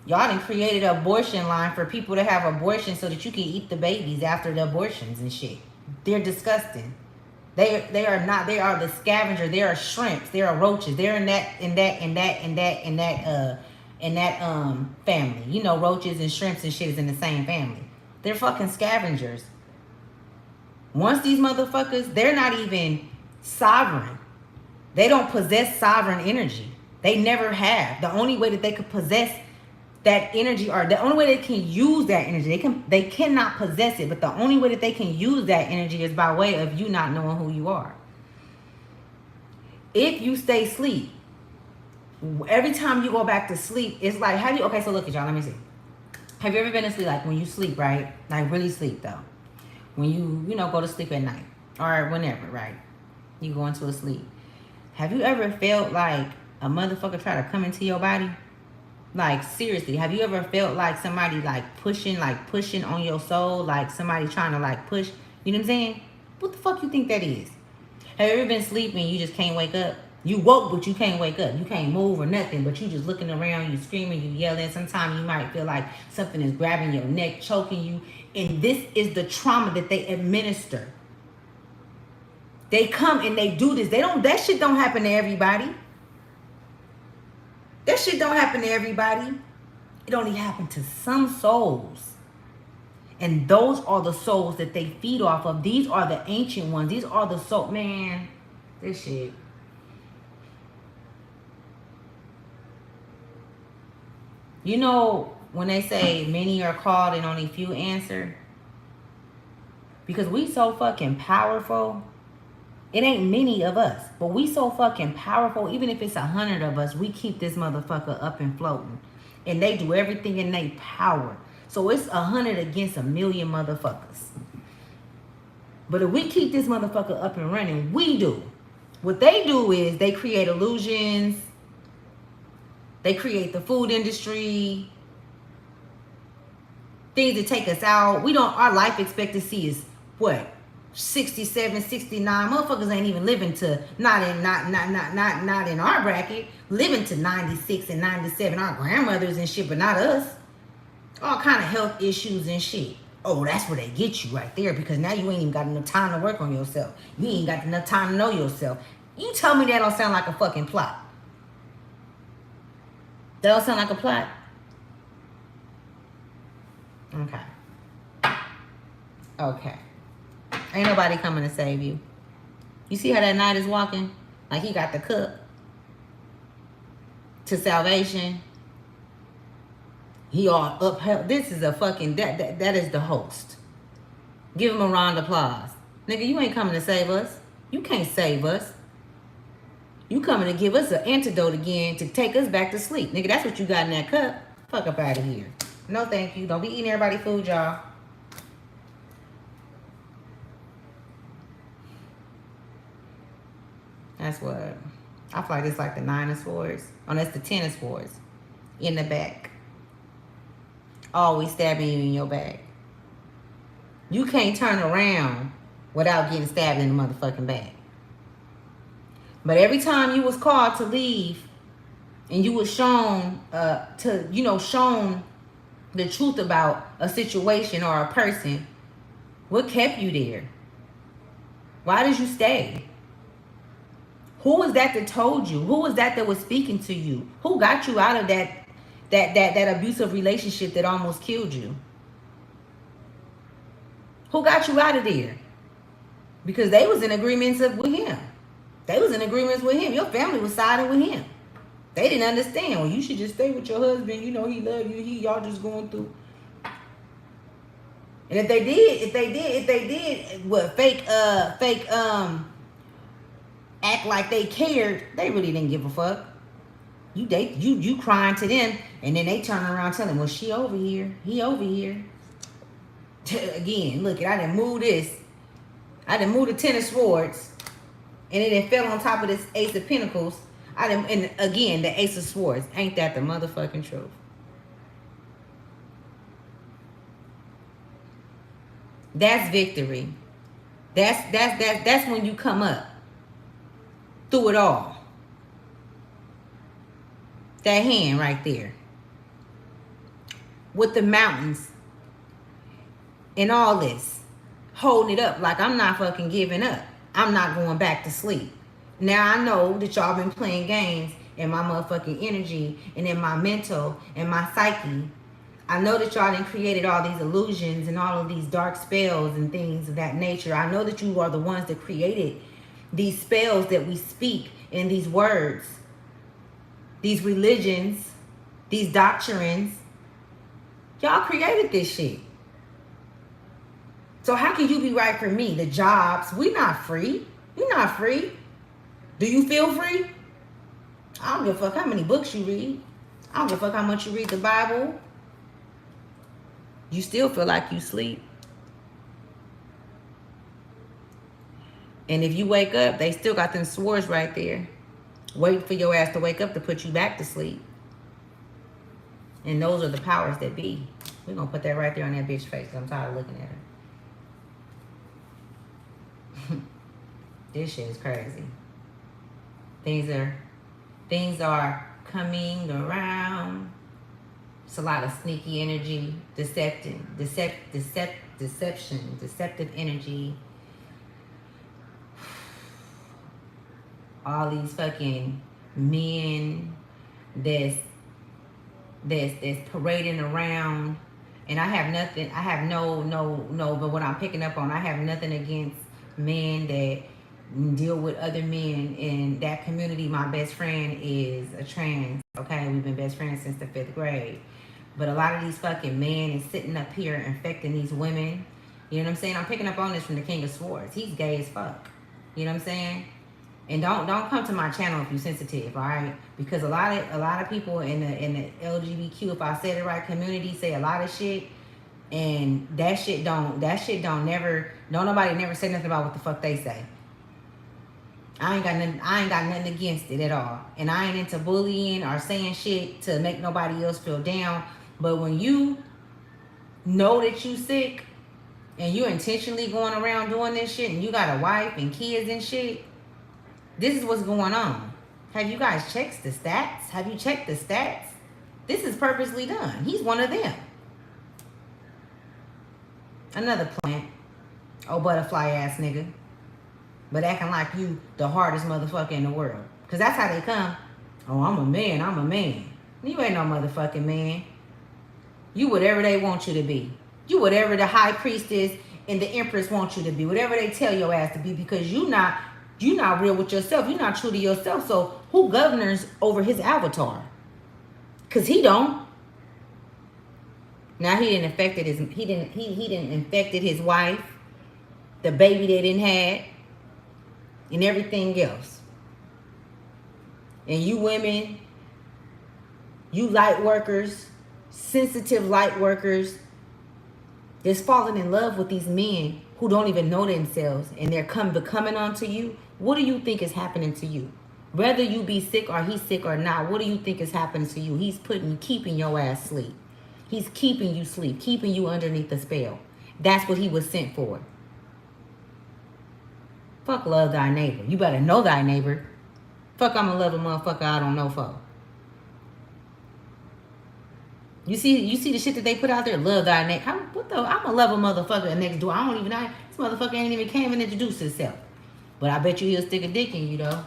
Y'all done created an abortion line for people to have abortions so that you can eat the babies after the abortions and shit. They're disgusting. They are not. They are the scavenger. They are shrimps. They are roaches. They're in that family. You know, roaches and shrimps and shit is in the same family. They're fucking scavengers. Once these motherfuckers, they're not even sovereign. They don't possess sovereign energy. They never have. The only way that they could possess that energy, or the only way they can use that energy, they cannot possess it, but the only way that they can use that energy is by way of you not knowing who you are. If you stay asleep, every time you go back to sleep, it's like, okay, so look at y'all, let me see. Have you ever been asleep, like when you sleep, right? Like really sleep though. When you go to sleep at night or whenever, right? You go into a sleep. Have you ever felt like a motherfucker try to come into your body? Like seriously, have you ever felt like somebody like pushing on your soul? Like somebody trying to like push, you know what I'm saying? What the fuck you think that is? Have you ever been sleeping, you just can't wake up? You woke, but you can't wake up. You can't move or nothing, but you just looking around, you screaming, you yelling. Sometimes you might feel like something is grabbing your neck, choking you. And this is the trauma that they administer. They come and they do this. That shit don't happen to everybody. That shit don't happen to everybody. It only happened to some souls. And those are the souls that they feed off of. These are the ancient ones. These are the soul. Man, this shit. You know, when they say many are called and only few answer, because we so fucking powerful. It ain't many of us, but we so fucking powerful. Even if it's 100 of us, we keep this motherfucker up and floating. And they do everything in their power. So it's 100 against 1,000,000 motherfuckers. But if we keep this motherfucker up and running, we do. What they do is they create illusions. They create the food industry, things that take us out. Our life expectancy is what? 67, 69. Motherfuckers ain't even living to, not in our bracket, living to 96 and 97. Our grandmothers and shit, but not us. All kind of health issues and shit. Oh, that's where they get you right there, because now you ain't even got enough time to work on yourself. You ain't got enough time to know yourself. You tell me that don't sound like a fucking plot. That don't sound like a plot? Okay. Ain't nobody coming to save you. You see how that knight is walking? Like he got the cup to salvation. He all upheld. This is a fucking, that is the host. Give him a round of applause. Nigga, you ain't coming to save us. You can't save us. You coming to give us an antidote again to take us back to sleep. Nigga, that's what you got in that cup. Fuck up out of here. No thank you. Don't be eating everybody's food, y'all. That's what. I feel like it's like the 9 of swords. Oh, that's the 10 of swords. In the back. Always stabbing you in your back. You can't turn around without getting stabbed in the motherfucking back. But every time you was called to leave and you was shown shown the truth about a situation or a person, what kept you there? Why did you stay? Who was that told you? Who was that was speaking to you? Who got you out of that abusive relationship that almost killed you? Who got you out of there? Because they was in agreements with him. They was in agreements with him. Your family was siding with him. They didn't understand. Well, you should just stay with your husband. You know, he love you. Y'all just going through. And if they did, what, fake act like they cared, they really didn't give a fuck. You crying to them, and then they turn around telling, well, she over here, he over here. Again, look, I didn't move this. I didn't move the 10 of swords, and then it fell on top of this Ace of Pentacles. And again, the Ace of Swords. Ain't that the motherfucking truth? That's victory. That's when you come up through it all. That hand right there with the mountains and all this, holding it up like I'm not fucking giving up. I'm not going back to sleep. Now I know that y'all been playing games in my motherfucking energy and in my mental and my psyche. I know that y'all done created all these illusions and all of these dark spells and things of that nature. I know that you are the ones that created these spells that we speak in these words, these religions, these doctrines. Y'all created this shit. So how can you be right for me? The jobs, we not free. You're not free. Do you feel free? I don't give a fuck how many books you read. I don't give a fuck how much you read the Bible. You still feel like you sleep. And if you wake up, they still got them swords right there, waiting for your ass to wake up to put you back to sleep. And those are the powers that be. We're going to put that right there on that bitch face. I'm tired of looking at her. This shit is crazy. Things are coming around. It's a lot of sneaky energy, deceptive energy. All these fucking men that's parading around, and I have but what I'm picking up on, I have nothing against men that deal with other men in that community. My best friend is a trans, okay? We've been best friends since the 5th grade. But a lot of these fucking men is sitting up here infecting these women. You know what I'm saying? I'm picking up on this from the King of Swords. He's gay as fuck. You know what I'm saying? And don't come to my channel if you're sensitive, all right? Because a lot of people in the LGBTQ, if I said it right, community say a lot of shit, and don't nobody never say nothing about what the fuck they say. I ain't got nothing against it at all. And I ain't into bullying or saying shit to make nobody else feel down. But when you know that you sick and you intentionally going around doing this shit and you got a wife and kids and shit, this is what's going on. Have you guys checked the stats? Have you checked the stats? This is purposely done. He's one of them. Another plant. Oh, butterfly ass nigga. But acting like you the hardest motherfucker in the world. Because that's how they come. Oh, I'm a man. I'm a man. You ain't no motherfucking man. You whatever they want you to be. You whatever the high priestess and the empress want you to be. Whatever they tell your ass to be. Because you not real with yourself. You're not true to yourself. So who governs over his avatar? Because he don't. Now he didn't infected his wife, the baby they didn't have, and everything else. And you women, you light workers, sensitive light workers, that's falling in love with these men who don't even know themselves, and they're becoming onto you. What do you think is happening to you? Whether you be sick or he's sick or not, what do you think is happening to you? He's keeping your ass asleep. He's keeping you asleep, keeping you underneath the spell. That's what he was sent for. Fuck love thy neighbor. You better know thy neighbor. Fuck, I'm a love a motherfucker I don't know for. You see the shit that they put out there? Love thy neighbor. I'm a love a motherfucker next door. I don't even know. This motherfucker ain't even came and introduced himself. But I bet you he'll stick a dick in you, though.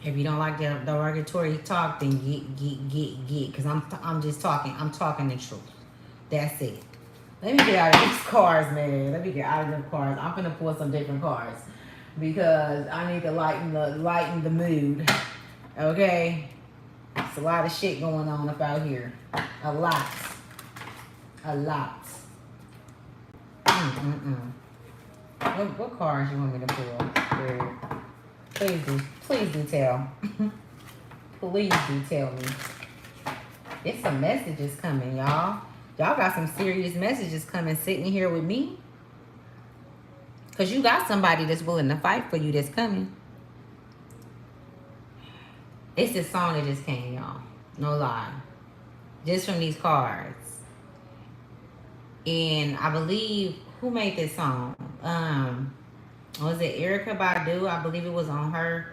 If you don't like the derogatory talk, then get. Because I'm just talking. I'm talking the truth. That's it. Let me get out of these cars, man. Let me get out of them cars. I'm gonna pull some different cars because I need to lighten the mood. Okay, it's a lot of shit going on up out here. A lot. What cars you want me to pull? Please do tell. Please do tell me. It's some messages coming, y'all. Y'all got some serious messages coming sitting here with me. Because you got somebody that's willing to fight for you that's coming. It's this song that just came, y'all. No lie. Just from these cards. And I believe, who made this song? Was it Erykah Badu? I believe it was on her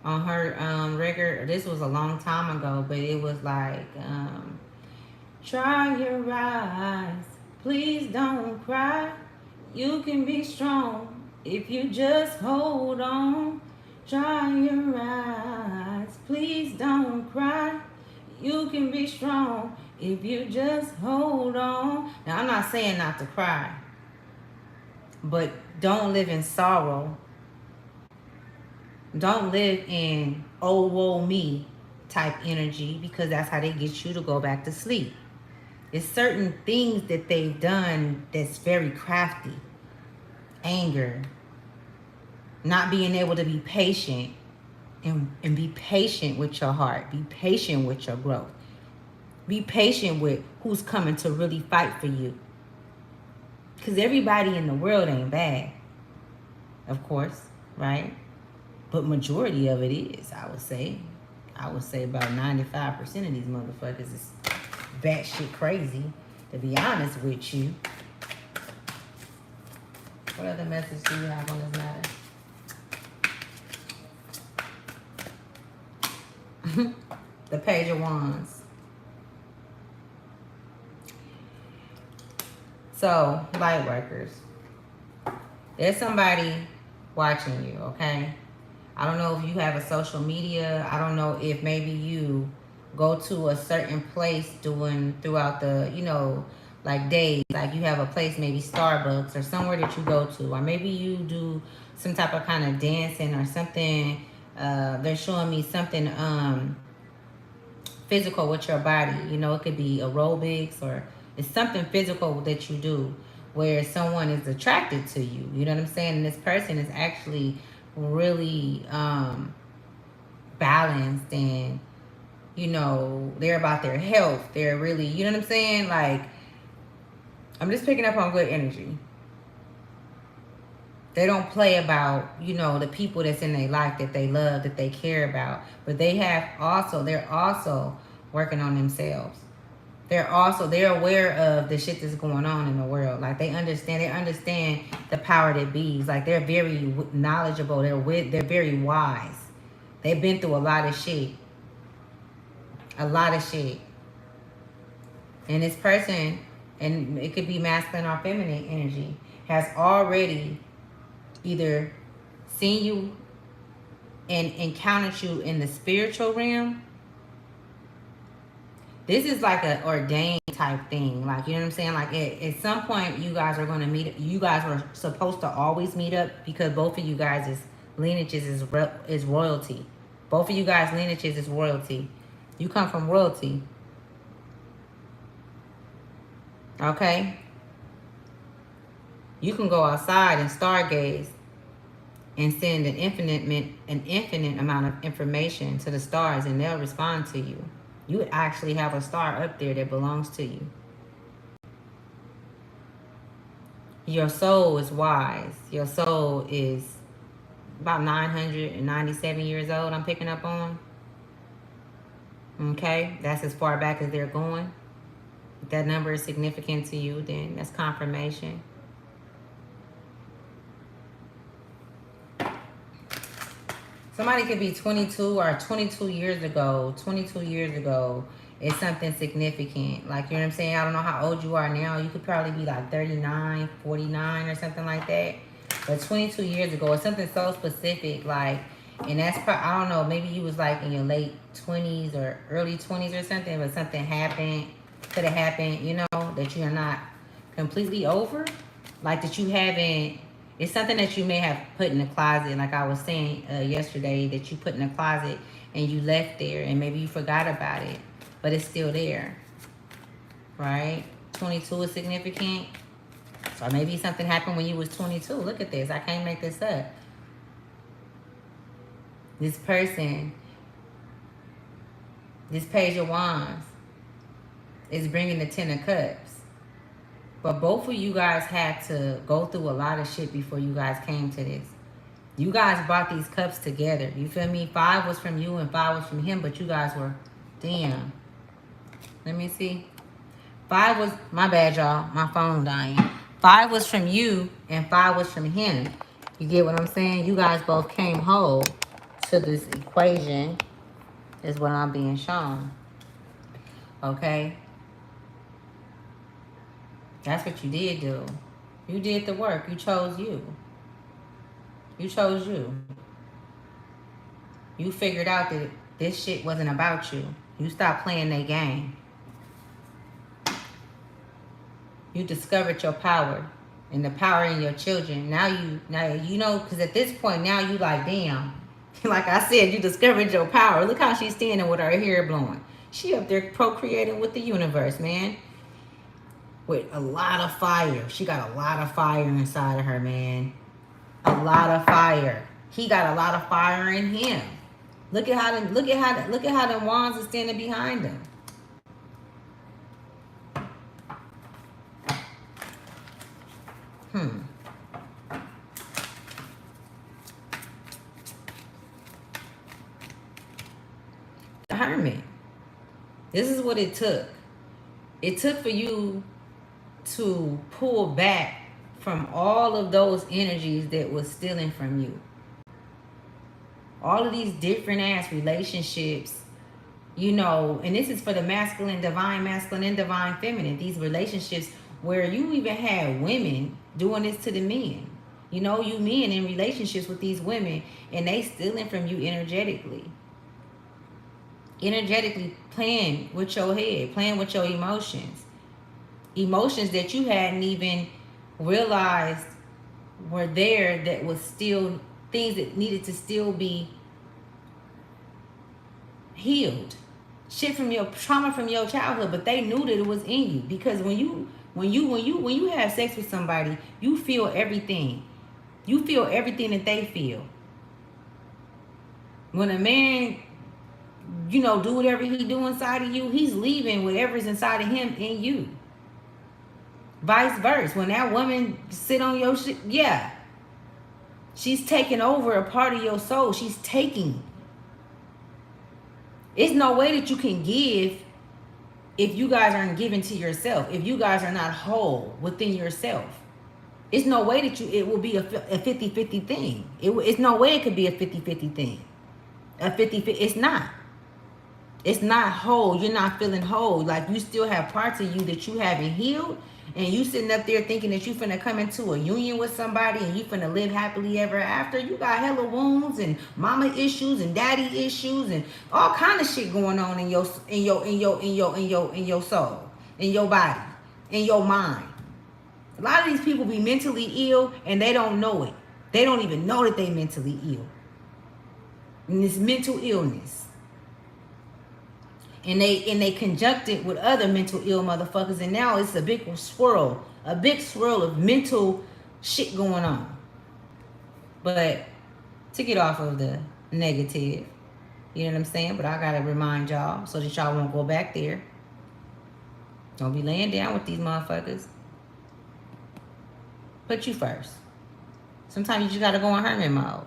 record. This was a long time ago, but it was like, dry your eyes, please don't cry. You can be strong if you just hold on. Dry your eyes, please don't cry. You can be strong if you just hold on. Now, I'm not saying not to cry, but don't live in sorrow. Don't live in oh, woe me type energy, because that's how they get you to go back to sleep. It's certain things that they've done that's very crafty. Anger. Not being able to be patient and be patient with your heart. Be patient with your growth. Be patient with who's coming to really fight for you. Because everybody in the world ain't bad. Of course, right? But majority of it is, I would say. I would say about 95% of these motherfuckers is batshit crazy, to be honest with you. What other message do you have on this matter? The Page of Wands. So, light workers. There's somebody watching you, okay? I don't know if you have a social media. I don't know if maybe you go to a certain place throughout the, like days. Like you have a place, maybe Starbucks or somewhere that you go to. Or maybe you do some type of kind of dancing or something. They're showing me something physical with your body. It could be aerobics or it's something physical that you do where someone is attracted to you. You know what I'm saying? And this person is actually really balanced and, they're about their health. They're really, you know what I'm saying? Like, I'm just picking up on good energy. They don't play about, you know, the people that's in their life that they love, that they care about. But they're also working on themselves. They're aware of the shit that's going on in the world. Like they understand the power that bees. Like they're very knowledgeable. They're very wise. They've been through a lot of shit. A lot of shit. And this person, and it could be masculine or feminine energy, has already either seen you and encountered you in the spiritual realm. This is like an ordained type thing. Like, you know what I'm saying? Like at some point you guys are going to meet. You guys were supposed to always meet up because both of you guys' lineages is royalty. Both of you guys' lineages is royalty. You come from royalty. Okay? You can go outside and stargaze and send an infinite amount of information to the stars, and they'll respond to you. You actually have a star up there that belongs to you. Your soul is wise. Your soul is about 997 years old, I'm picking up on. Okay? That's as far back as they're going. If that number is significant to you, then that's confirmation. Somebody could be 22 or 22 years ago. 22 years ago is something significant. Like, you know what I'm saying? I don't know how old you are now. You could probably be like 39, 49 or something like that. But 22 years ago is something so specific. Like, and that's probably, I don't know, maybe you was like in your late 20s or early 20s or something. But something happened, could have happened, you know, that you're not completely over. Like that you haven't. It's something that you may have put in the closet, like I was saying yesterday, that you put in the closet and you left there and maybe you forgot about it, but it's still there, right? 22 is significant. So maybe something happened when you was 22. Look at this. I can't make this up. This person, this Page of Wands, is bringing the Ten of Cups. But both of you guys had to go through a lot of shit before you guys came to this. You guys brought these cups together. You feel me? 5 was from you and 5 was from him, but you guys were, damn. Let me see. 5 was, my bad y'all, my phone dying. 5 was from you and 5 was from him. You get what I'm saying? You guys both came whole to this equation is what I'm being shown. Okay? That's what you did do. You did the work. You chose you. You chose you. You figured out that this shit wasn't about you. You stopped playing that game. You discovered your power and the power in your children. Now you know, because at this point now you like, damn. Like I said, you discovered your power. Look how she's standing with her hair blowing. She up there procreating with the universe, man. With a lot of fire. She got a lot of fire inside of her, man. A lot of fire. He got a lot of fire in him. Look at how the wands are standing behind him. The Hermit. This is what it took. It took for you to pull back from all of those energies that was stealing from you. All of these different ass relationships, you know, and this is for the masculine and divine feminine. These relationships where you even had women doing this to the men. You know, you men in relationships with these women and they stealing from you energetically. Energetically playing with your head, playing with your emotions. Emotions that you hadn't even realized were there, that was still things that needed to still be healed. Shit from your trauma from your childhood, but they knew that it was in you. Because when you have sex with somebody, you feel everything. You feel everything that they feel. When a man, you know, do whatever he do inside of you, he's leaving whatever's inside of him in you. Vice versa. When that woman sit on your shit, yeah. She's taking over a part of your soul. She's taking. It's no way that you can give if you guys aren't giving to yourself. If you guys are not whole within yourself. It's no way that it will be a 50-50 thing. It's no way it could be a 50-50 thing. A 50-50, it's not. It's not whole. You're not feeling whole. Like, you still have parts of you that you haven't healed. And you sitting up there thinking that you finna come into a union with somebody and you finna live happily ever after. You got hella wounds and mama issues and daddy issues and all kind of shit going on in your soul, in your body, in your mind. A lot of these people be mentally ill and they don't know it. They don't even know that they mentally ill. And it's mental illness. And they conjunct it with other mental ill motherfuckers, and now it's a big swirl of mental shit going on. But to get off of the negative, you know what I'm saying? But I gotta remind y'all so that y'all won't go back there. Don't be laying down with these motherfuckers. Put you first. Sometimes you just gotta go in hermit mode.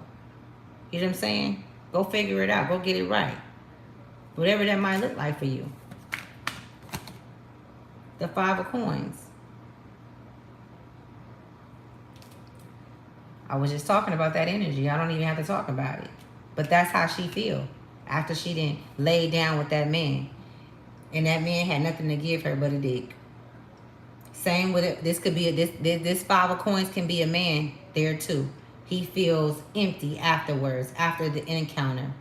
You know what I'm saying? Go figure it out. Go get it right. Whatever that might look like for you. The 5 of coins. I was just talking about that energy. I don't even have to talk about it. But that's how she feel after she didn't lay down with that man. And that man had nothing to give her but a dick. Same with it. This could be this 5 of coins can be a man there too. He feels empty afterwards, after the encounter.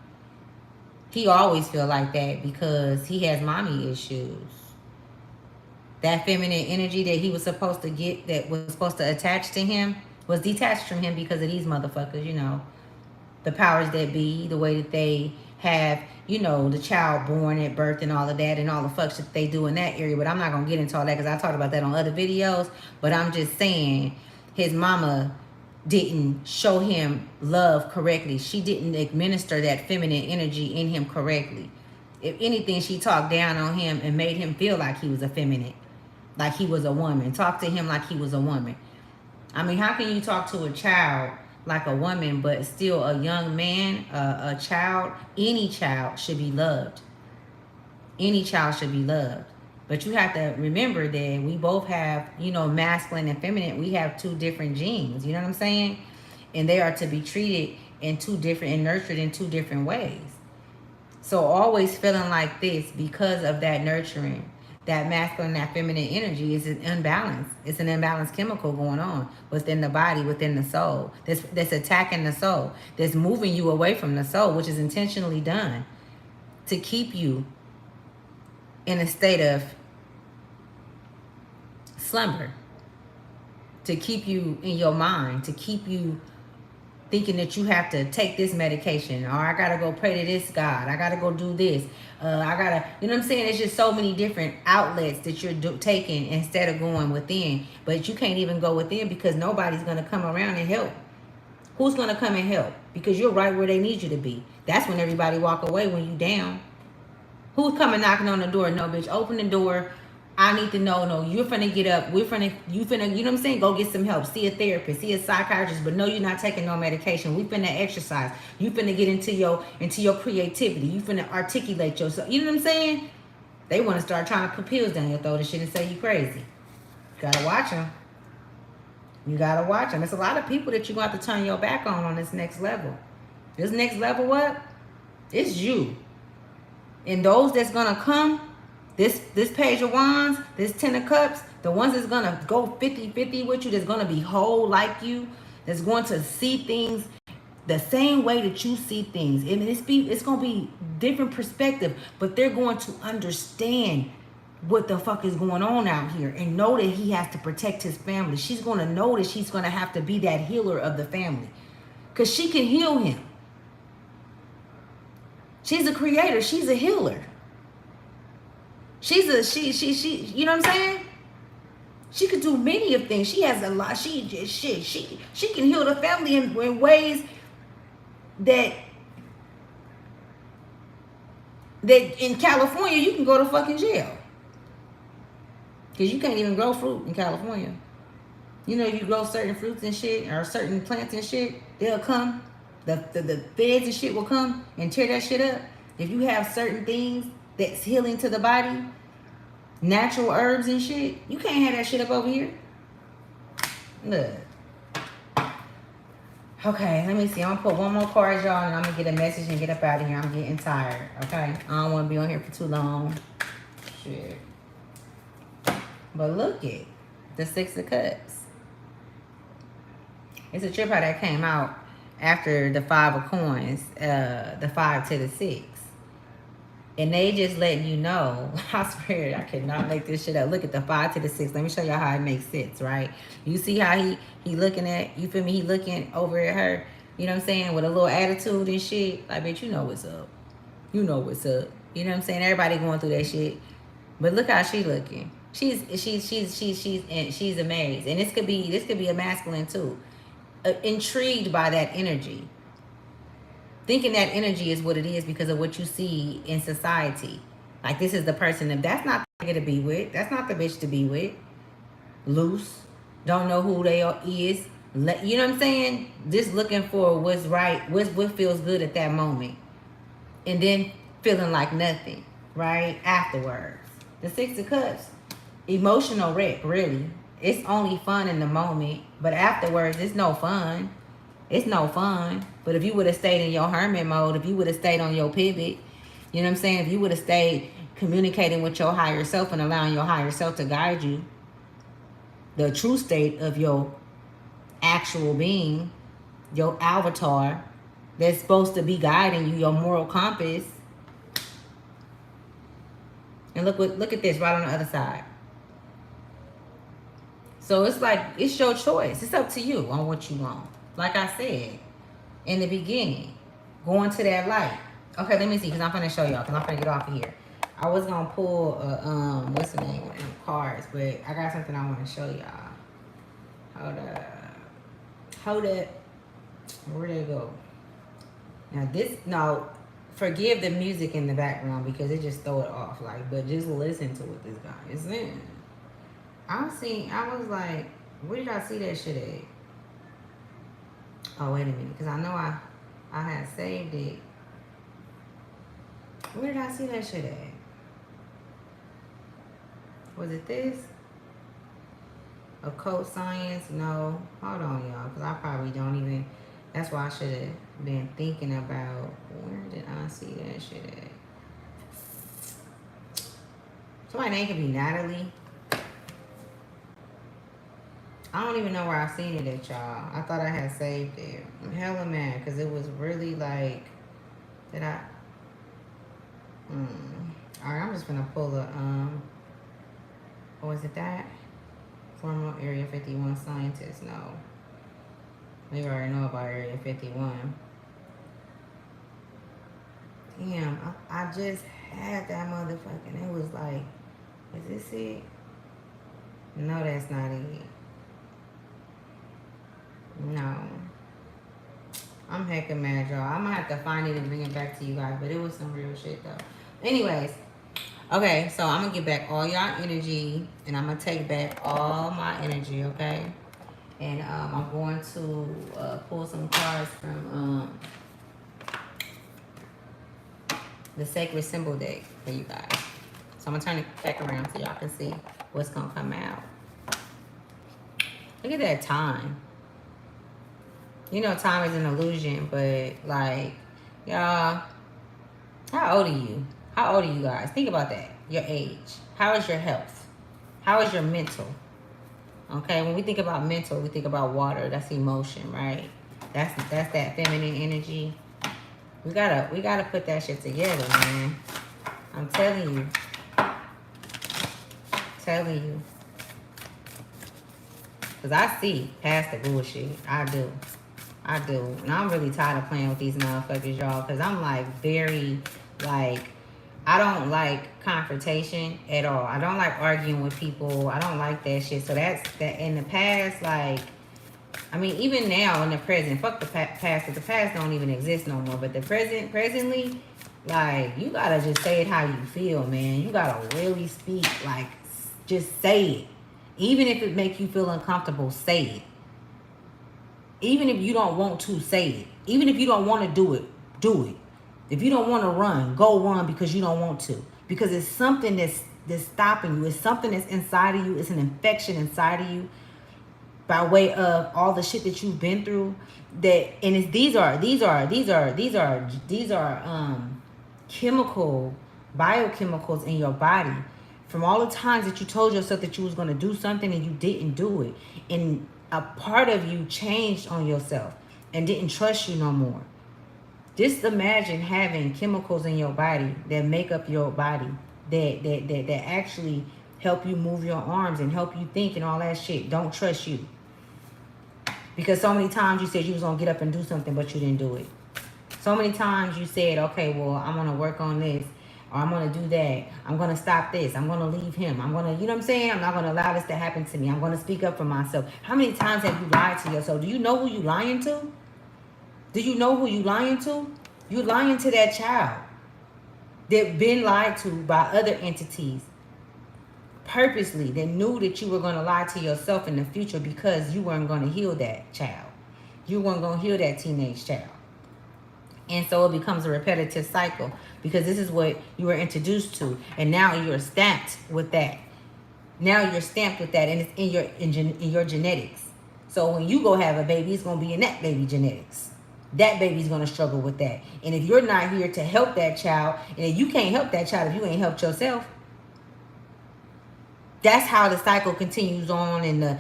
He always feel like that because he has mommy issues. That feminine energy that he was supposed to get, that was supposed to attach to him, was detached from him because of these motherfuckers, you know. The powers that be, the way that they have, you know, the child born at birth and all of that and all the fuck shit they do in that area. But I'm not going to get into all that because I talked about that on other videos. But I'm just saying his mama didn't show him love correctly. She didn't administer that feminine energy in him correctly. If anything, she talked down on him and made him feel like he was effeminate, like he was a woman. Talk to him like he was a woman. I mean, how can you talk to a child like a woman, but still a young man, a child? Any child should be loved. Any child should be loved. But you have to remember that we both have, you know, masculine and feminine. We have 2 different genes, you know what I'm saying? And they are to be treated in 2 different, and nurtured in 2 different ways. So always feeling like this because of that nurturing, that masculine, that feminine energy is an imbalance. It's an imbalanced chemical going on within the body, within the soul. That's attacking the soul. That's moving you away from the soul, which is intentionally done to keep you in a state of slumber, to keep you in your mind, to keep you thinking that you have to take this medication, or I gotta go pray to this God, I gotta go do this, I gotta, you know what I'm saying? It's just so many different outlets that you're taking instead of going within. But you can't even go within because nobody's gonna come around and help. Who's gonna come and help? Because you're right where they need you to be. That's when everybody walk away, when you down. Who's coming knocking on the door? No, bitch, open the door. I need to know. No, you're finna get up. You finna, you know what I'm saying? Go get some help. See a therapist, see a psychiatrist, but no, you're not taking no medication. We finna exercise. You finna get into your creativity. You finna articulate yourself. You know what I'm saying? They want to start trying to put pills down your throat and shit and say you crazy. You gotta watch them. You gotta watch them. There's a lot of people that you're gonna have to turn your back on this next level. This next level, what? It's you. And those that's gonna come, this Page of Wands, this 10 of Cups, the ones that's gonna go 50-50 with you, that's gonna be whole like you, that's going to see things the same way that you see things. And it's gonna be different perspective, but they're going to understand what the fuck is going on out here and know that he has to protect his family. She's gonna know that she's gonna have to be that healer of the family, because she can heal him. She's a creator. She's a healer. She, you know what I'm saying? She could do many of things. She has a lot. She can heal the family in ways that in California you can go to fucking jail. Because you can't even grow fruit in California. You know, you grow certain fruits and shit, or certain plants and shit, they'll come. The feds and shit will come and tear that shit up. If you have certain things that's healing to the body, natural herbs and shit, you can't have that shit up over here. Look. Okay, let me see. I'm gonna put one more card, y'all, and I'm gonna get a message and get up out of here. I'm getting tired. Okay, I don't want to be on here for too long. Shit. But look it, the Six of Cups. It's a trip how that came out after the Five of Coins, the 5 to the 6. And they just letting you know, I swear I cannot make this shit up. Look at the 5 to the 6. Let me show y'all how it makes sense, right? You see how he looking at, you feel me? He looking over at her, you know what I'm saying? With a little attitude and shit. Like, bitch, you know what's up. You know what's up. You know what I'm saying? Everybody going through that shit. But look how she looking. She's amazed. And this could be a masculine too. Intrigued by that energy. Thinking that energy is what it is because of what you see in society. Like, this is the person. If that's not the nigga to be with, that's not the bitch to be with. Loose. Don't know who they are, is. You know what I'm saying? Just looking for what's right, what feels good at that moment. And then feeling like nothing, right? Afterwards. The Six of Cups. Emotional wreck, really. It's only fun in the moment. But afterwards, it's no fun. It's no fun. But if you would have stayed in your hermit mode, if you would have stayed on your pivot, you know what I'm saying? If you would have stayed communicating with your higher self and allowing your higher self to guide you, the true state of your actual being, your avatar that's supposed to be guiding you, your moral compass. And look at this right on the other side. So it's like, it's your choice. It's up to you on what you want. Like I said in the beginning, going to that light. Okay, let me see, because I'm going to show y'all, because I'm going to get off of here. I was going to pull, what's the name of them cards, but I got something I want to show y'all. Hold up. Where'd they go? Now, forgive the music in the background, because it just throw it off, like, but just listen to what this guy is saying. I was like, where did I see that shit at? Oh, wait a minute, because I know I had saved it. Where did I see that shit at? Was it this? Occult science? No. Hold on, y'all, because I probably don't even, that's why I should have been thinking about, where did I see that shit at? Somebody's name could be Natalie. I don't even know where I've seen it at, y'all. I thought I had saved it. I'm hella mad because it was really like, did I? Alright, I'm just gonna pull a, what was it that? Former Area 51 scientist, no. We already know about Area 51. Damn, I just had that motherfucking, it was like, is this it? No, that's not it. No. I'm heckin' mad, y'all. I'm gonna have to find it and bring it back to you guys, but it was some real shit, though. Anyways, okay, so I'm gonna get back all y'all energy, and I'm gonna take back all my energy, okay? And I'm going to pull some cards from the Sacred Symbol deck for you guys. So I'm gonna turn it back around so y'all can see what's gonna come out. Look at that time. You know, time is an illusion, but like, y'all, how old are you? How old are you guys? Think about that. Your age. How is your health? How is your mental? Okay, when we think about mental, we think about water. That's emotion, right? That's that feminine energy. We gotta put that shit together, man. I'm telling you. Telling you. Cause I see past the bullshit. I do. And I'm really tired of playing with these motherfuckers, y'all. Cause I'm like very, like, I don't like confrontation at all. I don't like arguing with people. I don't like that shit. So that's that in the past, like, I mean, even now in the present, fuck the past, because the past don't even exist no more. But the presently, like, you gotta just say it how you feel, man. You gotta really speak, like, just say it. Even if it makes you feel uncomfortable, say it. Even if you don't want to, say it. Even if you don't want to do it, do it. If you don't want to run, go run because you don't want to. Because it's something that's stopping you. It's something that's inside of you. It's an infection inside of you by way of all the shit that you've been through. That and it's these are chemical biochemicals in your body from all the times that you told yourself that you was going to do something and you didn't do it, and a part of you changed on yourself and didn't trust you no more. Just imagine having chemicals in your body that make up your body, that actually help you move your arms and help you think and all that shit. Don't trust you. Because so many times you said you was going to get up and do something, but you didn't do it. So many times you said, okay, well, I'm going to work on this, or I'm going to do that. I'm going to stop this. I'm going to leave him. I'm going to, you know what I'm saying? I'm not going to allow this to happen to me. I'm going to speak up for myself. How many times have you lied to yourself? Do you know who you lying to? Do you know who you lying to? You lying to that child that been lied to by other entities purposely, that knew that you were going to lie to yourself in the future because you weren't going to heal that child. You weren't going to heal that teenage child. And so it becomes a repetitive cycle because this is what you were introduced to. And now you're stamped with that. Now you're stamped with that, and it's in your genetics. So when you go have a baby, it's going to be in that baby genetics. That baby's going to struggle with that. And if you're not here to help that child, and if you can't help that child if you ain't helped yourself, that's how the cycle continues on, and the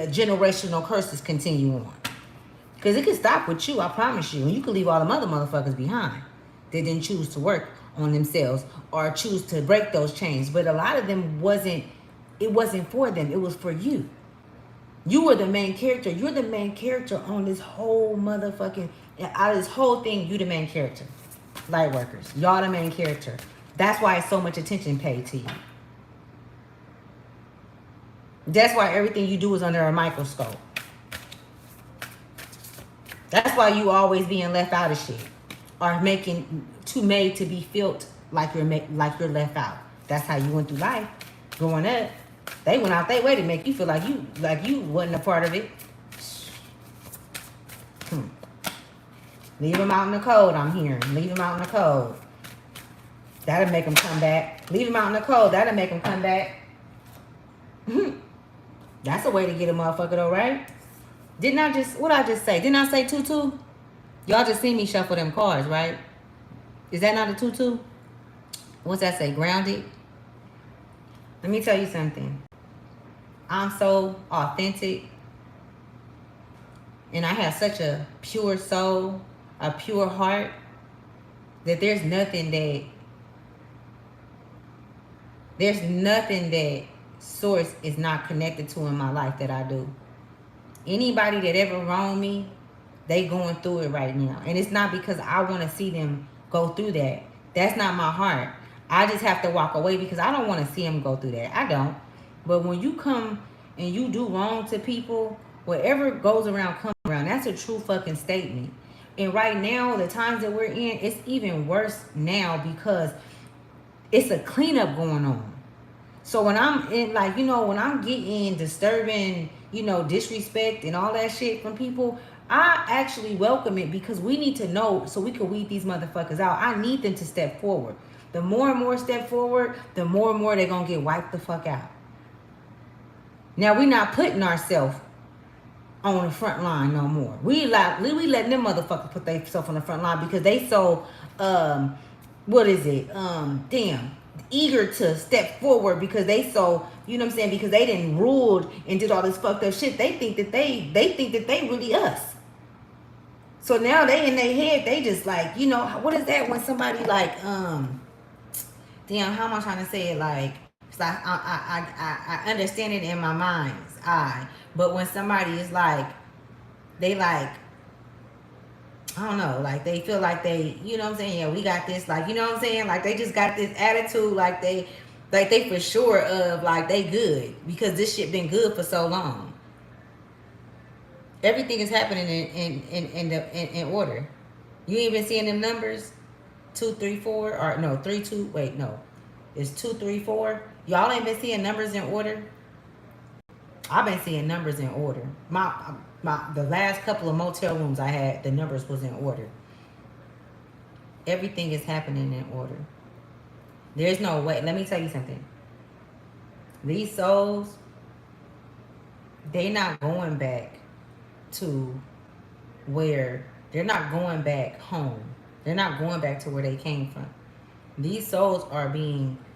generational curses continue on. Because it can stop with you, I promise you. And you can leave all the motherfuckers behind that didn't choose to work on themselves or choose to break those chains. But a lot of them wasn't for them. It was for you. You were the main character. You're the main character on this whole motherfucking, out of this whole thing, you the main character. Light workers. Y'all the main character. That's why it's so much attention paid to you. That's why everything you do is under a microscope. That's why you always being left out of shit. Or made to be felt like you're left out. That's how you went through life. Growing up. They went out their way to make you feel like you wasn't a part of it. Leave them out in the cold, I'm hearing. Leave them out in the cold. That'll make them come back. Leave them out in the cold. That'll make them come back. That's a way to get a motherfucker though, right? What I just say? Didn't I say 2-2? Y'all just see me shuffle them cards, right? Is that not a 2-2? What's that say? Grounded? Let me tell you something. I'm so authentic, and I have such a pure soul, a pure heart, that there's nothing that source is not connected to in my life that I do. Anybody that ever wronged me, they going through it right now. And it's not because I want to see them go through that. That's not my heart. I just have to walk away because I don't want to see them go through that. I don't. But when you come and you do wrong to people, whatever goes around comes around. That's a true fucking statement. And right now, the times that we're in, it's even worse now because it's a cleanup going on. So when I'm in, when I'm getting disturbing, disrespect and all that shit from people, I actually welcome it because we need to know so we can weed these motherfuckers out. I need them to step forward. The more and more step forward, the more and more they're going to get wiped the fuck out. Now, we're not putting ourselves on the front line no more. We letting them motherfuckers put themselves on the front line because they so, eager to step forward because they so, because they didn't ruled and did all this fucked up shit. They think that they really us. So now they in their head, they just like, what is that when somebody like, how am I trying to say it? Like, it's like I understand it in my mind's eye, but when somebody is like, they like, I don't know, like they feel like they, yeah, we got this, like, like they just got this attitude, like they for sure of like they good because this shit been good for so long. Everything is happening in order. You ain't been seeing them numbers 2, 3, 4, or no 3, 2. Wait, no, it's 2, 3, 4. Y'all ain't been seeing numbers in order. I've been seeing numbers in order. The last couple of motel rooms I had, the numbers was in order. Everything is happening in order. There's no way. Let me tell you something. These souls, they not going back to where they're not going back home. They're not going back to where they came from. These souls are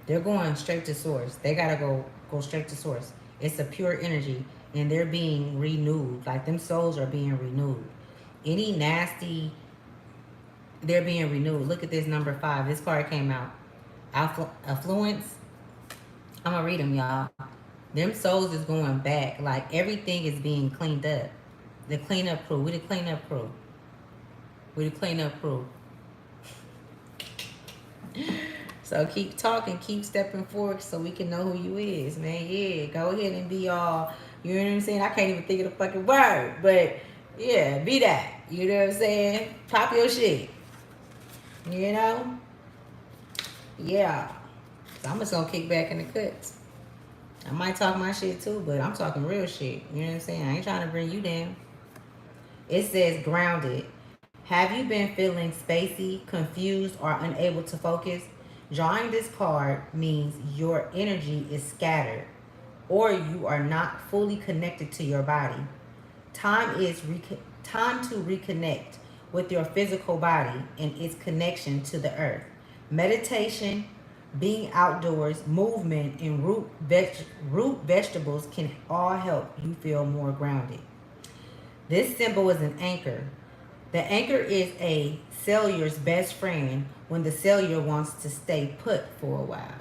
they're going straight to source. They gotta go straight to source. It's a pure energy and they're being renewed. Like them souls are being renewed. Any nasty, they're being renewed. Look at this number 5. This card came out. Affluence. I'm gonna read them, y'all. Them souls is going back. Like everything is being cleaned up. The cleanup crew. We the cleanup crew. We the cleanup crew. So keep talking, keep stepping forward so we can know who you is, man. Yeah, go ahead and be all, you know what I'm saying? I can't even think of the fucking word, but yeah, be that. You know what I'm saying? Pop your shit. You know? Yeah. So I'm just gonna kick back in the cuts. I might talk my shit too, but I'm talking real shit. You know what I'm saying? I ain't trying to bring you down. It says grounded. Have you been feeling spacey, confused, or unable to focus? Drawing this card means your energy is scattered or you are not fully connected to your body. Time to reconnect with your physical body and its connection to the earth. Meditation, being outdoors, movement, and root vegetables can all help you feel more grounded. This symbol is an anchor. The anchor is a cellular's best friend when the cellular wants to stay put for a while.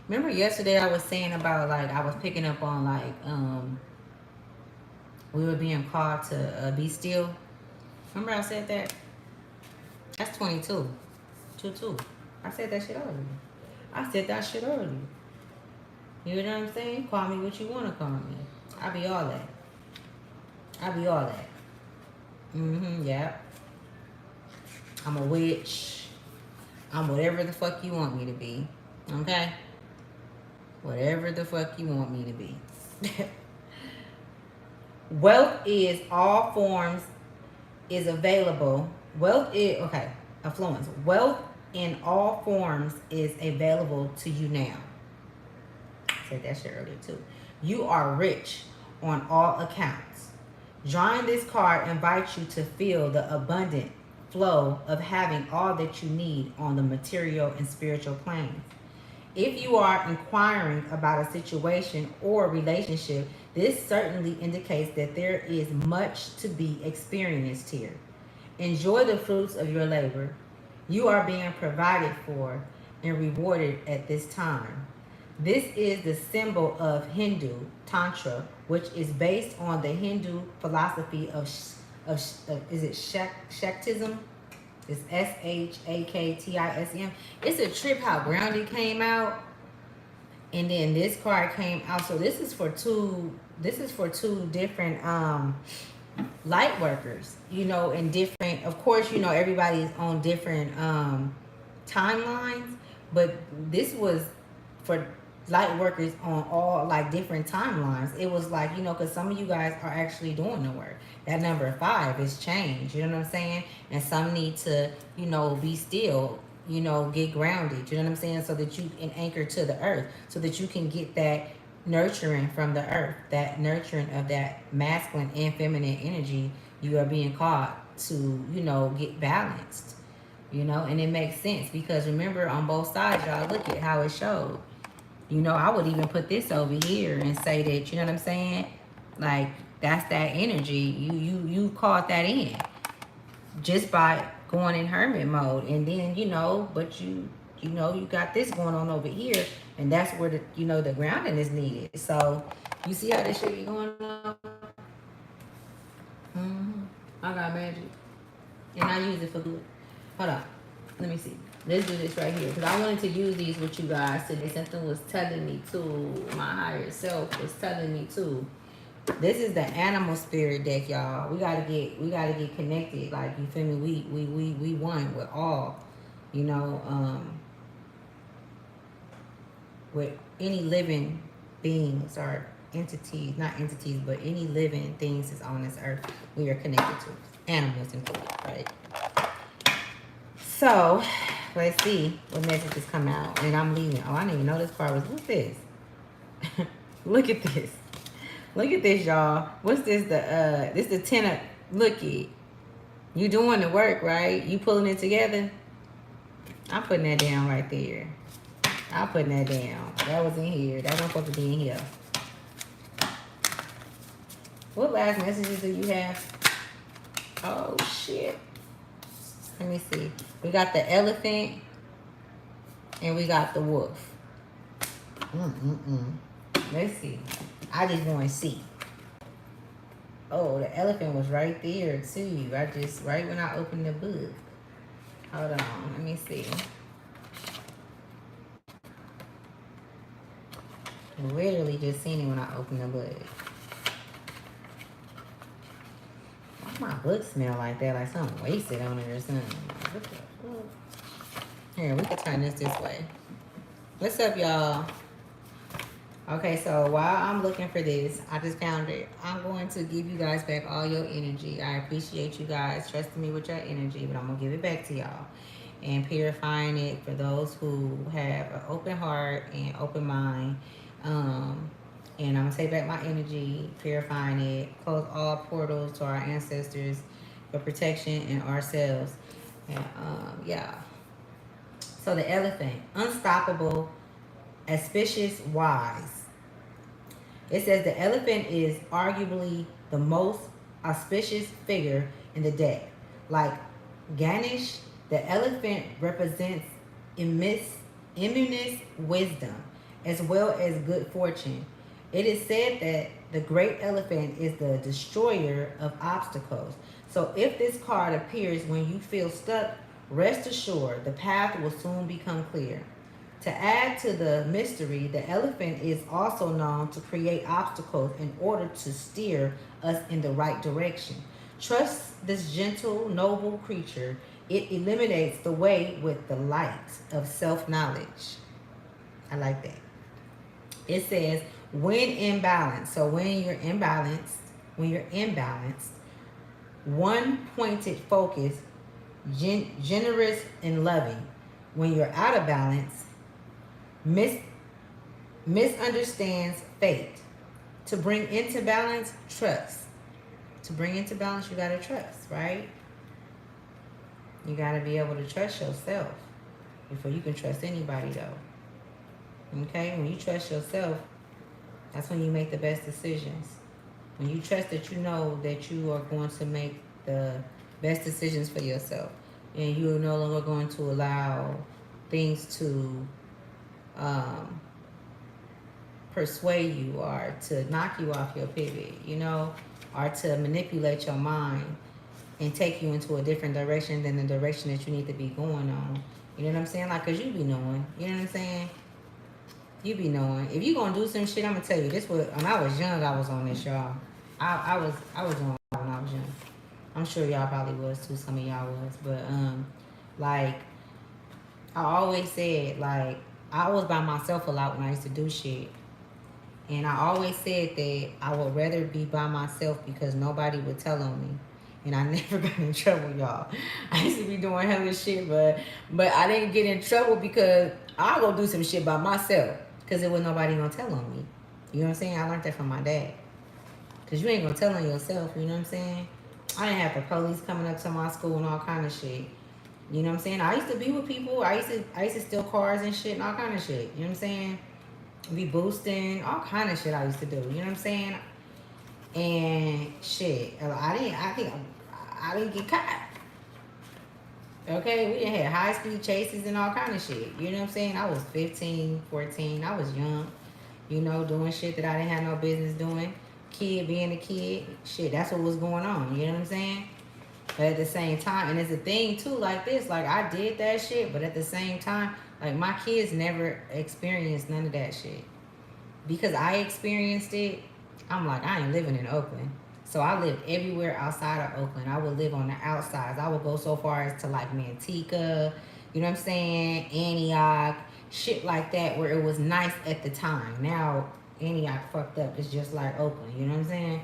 Remember yesterday I was saying about like I was picking up on like we were being called to be still. Remember I said that? That's 22. 2-2. I said that shit earlier. I said that shit earlier. You know what I'm saying? Call me what you want to call me. I be all that. I be all that. Yeah. I'm a witch. I'm whatever the fuck you want me to be. Okay? Whatever the fuck you want me to be. Wealth is all forms is available. Affluence. Wealth in all forms is available to you now. I said that shit earlier too. You are rich on all accounts. Drawing this card invites you to feel the abundant flow of having all that you need on the material and spiritual planes. If you are inquiring about a situation or relationship, this certainly indicates that there is much to be experienced here. Enjoy the fruits of your labor. You are being provided for and rewarded at this time. This is the symbol of Hindu Tantra, which is based on the Hindu philosophy of is it Shaktism? It's Shaktism. It's a trip how Grounded came out, and then this card came out. So this is for two. This is for two different light workers. You know, in different. Of course, you know everybody's on different timelines, but this was for light workers on all like different timelines. It was like, you know, because some of you guys are actually doing the work. That number 5 is change, you know what I'm saying? And some need to, you know, be still, you know, get grounded, you know what I'm saying? So that you can anchor to the earth, so that you can get that nurturing from the earth, that nurturing of that masculine and feminine energy. You are being called to, you know, get balanced, you know, and it makes sense because remember on both sides, y'all, look at how it showed. You know, I would even put this over here and say that, you know what I'm saying? Like, that's that energy. You caught that in just by going in hermit mode. And then, you know, but you know, you got this going on over here. And that's where the, you know, the grounding is needed. So, you see how this shit be going on? I got magic. And I use it for good. Hold on. Let me see. Let's do this right here. Because I wanted to use these with you guys today. Something was telling me to. My higher self was telling me to. This is the animal spirit deck, y'all. We gotta get connected. Like, you feel me? We one with all. You know, with any living beings or entities, not entities, but any living things is on this earth we are connected to, animals included, right? So let's see what messages come out. And I'm leaving. Oh, I didn't even know this part was, what's this? Look at this. Look at this, y'all. What's this? This the 10 of, look it. You doing the work, right? You pulling it together. I'm putting that down right there. I'm putting that down. That was in here. That wasn't supposed to be in here. What last messages do you have? Oh, shit. Let me see. We got the elephant and we got the wolf. Let's see. I just want to see. Oh, the elephant was right there too. Right when I opened the book. Hold on. Let me see. Literally just seen it when I opened the book. Why my book smell like that? Like something wasted on it or something. What the fuck? Here, we can turn this way. What's up, y'all? Okay, so while I'm looking for this, I just found it. I'm going to give you guys back all your energy. I appreciate you guys trusting me with your energy, but I'm going to give it back to y'all. And purifying it for those who have an open heart and open mind. And I'm going to take back my energy, purifying it, close all portals to our ancestors for protection and ourselves. And yeah. So the elephant, unstoppable, auspicious, wise. It says the elephant is arguably the most auspicious figure in the deck. Like Ganesh, the elephant represents immense wisdom as well as good fortune. It is said that the great elephant is the destroyer of obstacles. So if this card appears when you feel stuck, rest assured the path will soon become clear. To add to the mystery, the elephant is also known to create obstacles in order to steer us in the right direction. Trust this gentle, noble creature. It illuminates the way with the light of self-knowledge. I like that. It says, when imbalanced. So when you're imbalanced, one pointed focus, generous and loving. When you're out of balance, misunderstands fate. To bring into balance, trust. To bring into balance, you gotta trust, right? You gotta be able to trust yourself before you can trust anybody, though. Okay? When you trust yourself, that's when you make the best decisions. When you trust that you know that you are going to make the best decisions for yourself, and you are no longer going to allow things to persuade you or to knock you off your pivot, or to manipulate your mind and take you into a different direction than the direction that you need to be going on. You know what I'm saying? Like, cause you be knowing. You know what I'm saying? You be knowing. If you gonna do some shit, I'm gonna tell you this. Was when I was young, I was on this, y'all. I was on when I was young. I'm sure y'all probably was too. Some of y'all was, but like I always said, like I was by myself a lot when I used to do shit. And I always said that I would rather be by myself because nobody would tell on me. And I never got in trouble, y'all. I used to be doing hella shit, but I didn't get in trouble because I'll go do some shit by myself because there was nobody gonna tell on me. You know what I'm saying? I learned that from my dad. Because you ain't gonna tell on yourself, you know what I'm saying? I didn't have the police coming up to my school and all kind of shit. You know what I'm saying? I used to be with people. I used to steal cars and shit and all kind of shit. You know what I'm saying? Be boosting, all kind of shit I used to do. You know what I'm saying? And shit, I didn't get caught. Okay, we didn't have high speed chases and all kind of shit. You know what I'm saying? I was 15, 14. I was young, doing shit that I didn't have no business doing. Kid being a kid, shit, that's what was going on. You know what I'm saying? But at the same time, and it's a thing too, like this, like I did that shit, but at the same time, like my kids never experienced none of that shit. Because I experienced it, I'm like, I ain't living in Oakland. So I lived everywhere outside of Oakland. I would live on the outsides. I would go so far as to like Manteca, you know what I'm saying? Antioch, shit like that where it was nice at the time. Now Antioch fucked up. It's just like Oakland. You know what I'm saying?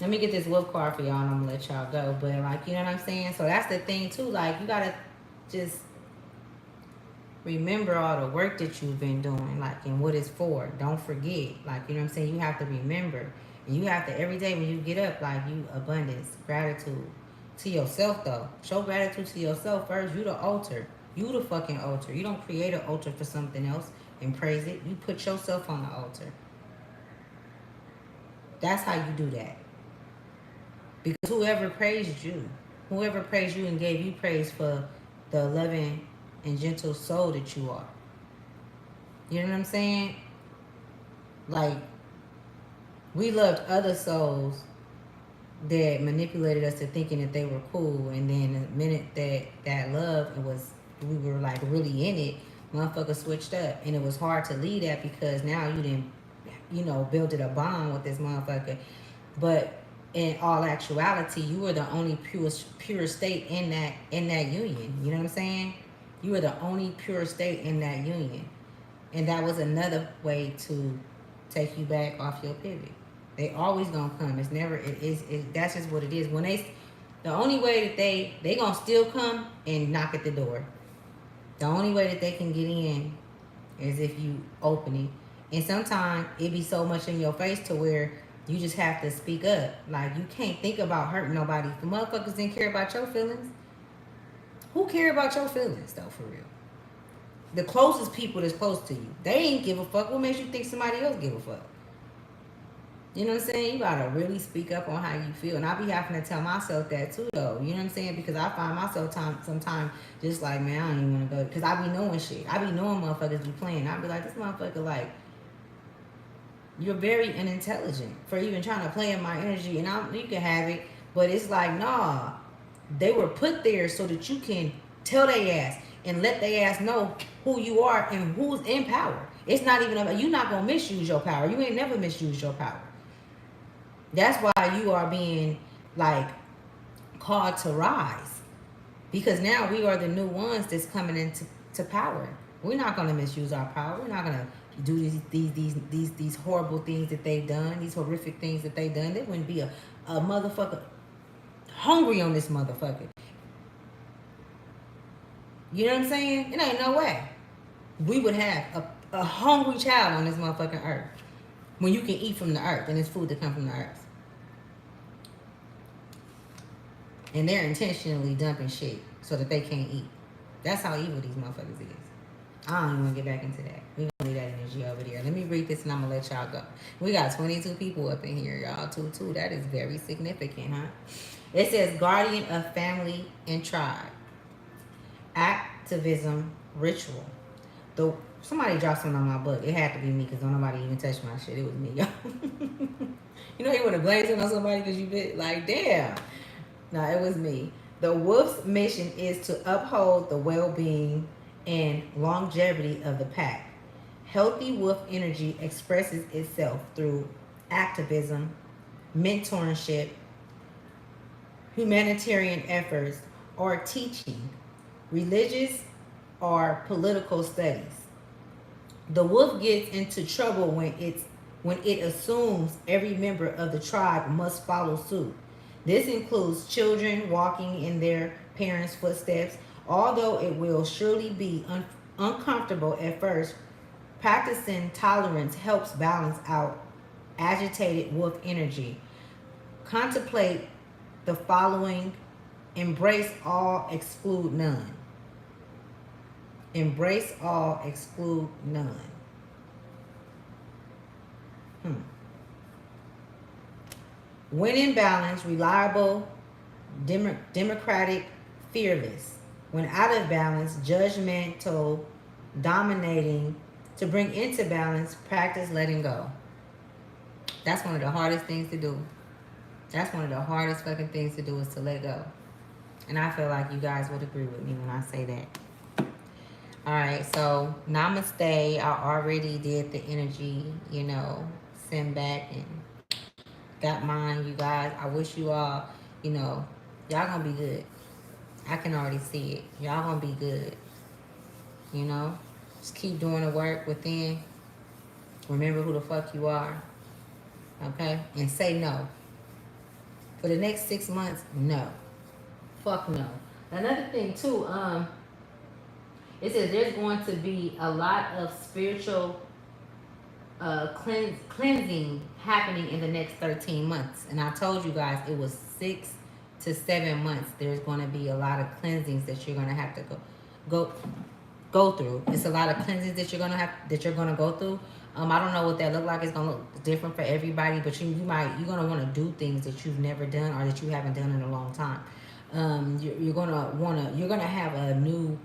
Let me get this wolf card for y'all and I'm gonna let y'all go. But like, you know what I'm saying? So that's the thing too. Like, you gotta just remember all the work that you've been doing, like, and what it's for. Don't forget. Like, you know what I'm saying? You have to remember. And you have to, every day when you get up, like, you abundance, gratitude to yourself though. Show gratitude to yourself first. You the altar. You the fucking altar. You don't create an altar for something else and praise it. You put yourself on the altar. That's how you do that. Because whoever praised you and gave you praise for the loving and gentle soul that you are. You know what I'm saying? Like, we loved other souls that manipulated us to thinking that they were cool, and then the minute that love was, we were like really in it, motherfucker switched up, and it was hard to leave that because now you didn't, build it a bond with this motherfucker. But in all actuality, you were the only pure state in that union. You know what I'm saying? You were the only pure state in that union, and that was another way to take you back off your pivot. They always gonna come. It's never. It is. That's just what it is. When the only way that they gonna still come and knock at the door. The only way that they can get in is if you open it. And sometimes it be so much in your face to where you just have to speak up. Like, you can't think about hurting nobody. If the motherfuckers didn't care about your feelings, who care about your feelings though, for real? The closest people that's close to you, they ain't give a fuck. What makes you think somebody else give a fuck? You know what I'm saying? You gotta really speak up on how you feel. And I be having to tell myself that too, though. You know what I'm saying? Because I find myself sometimes just like, man, I don't even want to go. Because I be knowing shit. I be knowing motherfuckers be playing. I be like, this motherfucker, like, you're very unintelligent for even trying to play in my energy. And you can have it. But it's like, nah. They were put there so that you can tell their ass and let their ass know who you are and who's in power. It's not even about, you're not going to misuse your power. You ain't never misused your power. That's why you are being, like, called to rise. Because now we are the new ones that's coming into power. We're not going to misuse our power. We're not going to do these horrible things that they've done, these horrific things that they've done. There wouldn't be a motherfucker hungry on this motherfucker. You know what I'm saying? It ain't no way we would have a hungry child on this motherfucking earth when you can eat from the earth and it's food that come from the earth. And they're intentionally dumping shit so that they can't eat. That's how evil these motherfuckers is. I don't even want to get back into that. We're going to leave that energy over there. Let me read this and I'm going to let y'all go. We got 22 people up in here, y'all. 2. That is very significant, huh? It says guardian of family and tribe. Activism ritual. Somebody dropped something on my book. It had to be me because don't nobody even touch my shit. It was me, y'all. You know you want to blame it on somebody because you been like, damn. No, it was me. The wolf's mission is to uphold the well-being and longevity of the pack. Healthy wolf energy expresses itself through activism, mentorship, humanitarian efforts, or teaching, religious or political studies. The wolf gets into trouble when it assumes every member of the tribe must follow suit. This includes children walking in their parents' footsteps. Although it will surely be uncomfortable at first, practicing tolerance helps balance out agitated wolf energy. Contemplate the following: embrace all, exclude none. Embrace all, exclude none. When in balance, reliable, democratic, fearless. When out of balance, judgmental, dominating. To bring into balance, practice letting go. That's one of the hardest things to do. That's one of the hardest fucking things to do, is to let go. And I feel like you guys would agree with me when I say that. All right, so namaste. I already did the energy, send back and got mine, you guys. I wish you all, y'all gonna be good. I can already see it. Y'all gonna be good. Just keep doing the work within. Remember who the fuck you are. Okay? And say no. For the next 6 months, no. Fuck no. Another thing too, it says there's going to be a lot of spiritual cleansing happening in the next 13 months. And I told you guys it was 6 to 7 months. There's going to be a lot of cleansings that you're going to have to go go through. It's a lot of cleansings that you're gonna go through. I don't know what that look like. It's gonna look different for everybody, but you're gonna want to do things that you've never done or that you haven't done in a long time. You're gonna have a new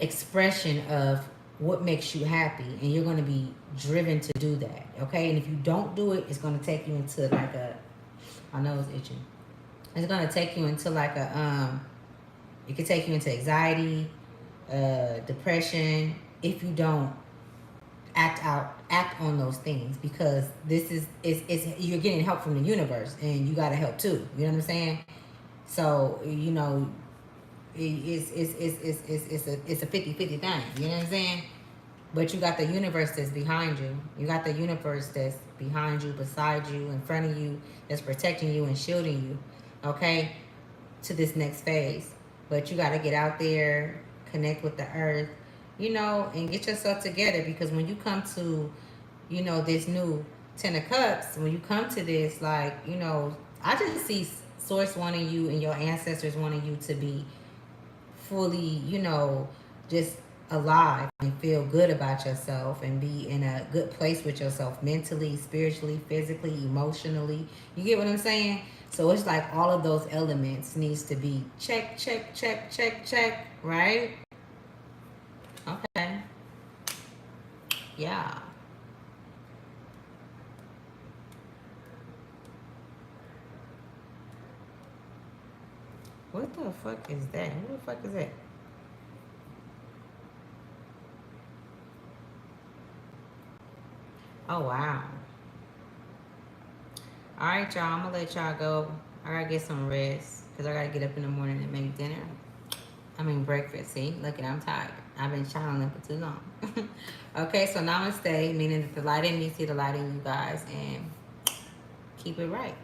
expression of what makes you happy, and you're gonna be driven to do that. Okay, and if you don't do it, it's gonna take you into like a, I know it's itching. It's gonna take you into like a it could take you into anxiety, depression, if you don't act on those things, because this is you're getting help from the universe, and you got to help too. You know what I'm saying? So it's a 50-50 thing. You know what I'm saying? But you got the universe that's behind you. You got the universe that's behind you, beside you, in front of you, that's protecting you and shielding you. Okay, to this next phase. But you got to get out there, connect with the earth, and get yourself together. Because when you come to, this new 10 of Cups, when you come to this, like, I just see Source wanting you and your ancestors wanting you to be fully, just alive and feel good about yourself and be in a good place with yourself mentally, spiritually, physically, emotionally. You get what I'm saying? So it's like all of those elements needs to be check, check, check, check, check, right? Okay. Yeah. What the fuck is that? Who the fuck is that? Oh, wow. All right, y'all. I'm going to let y'all go. I got to get some rest because I got to get up in the morning and make dinner. Breakfast. See? Look at, I'm tired. I've been channeling for too long. Okay, so namaste, meaning that the light in me see the light in you guys, and keep it right.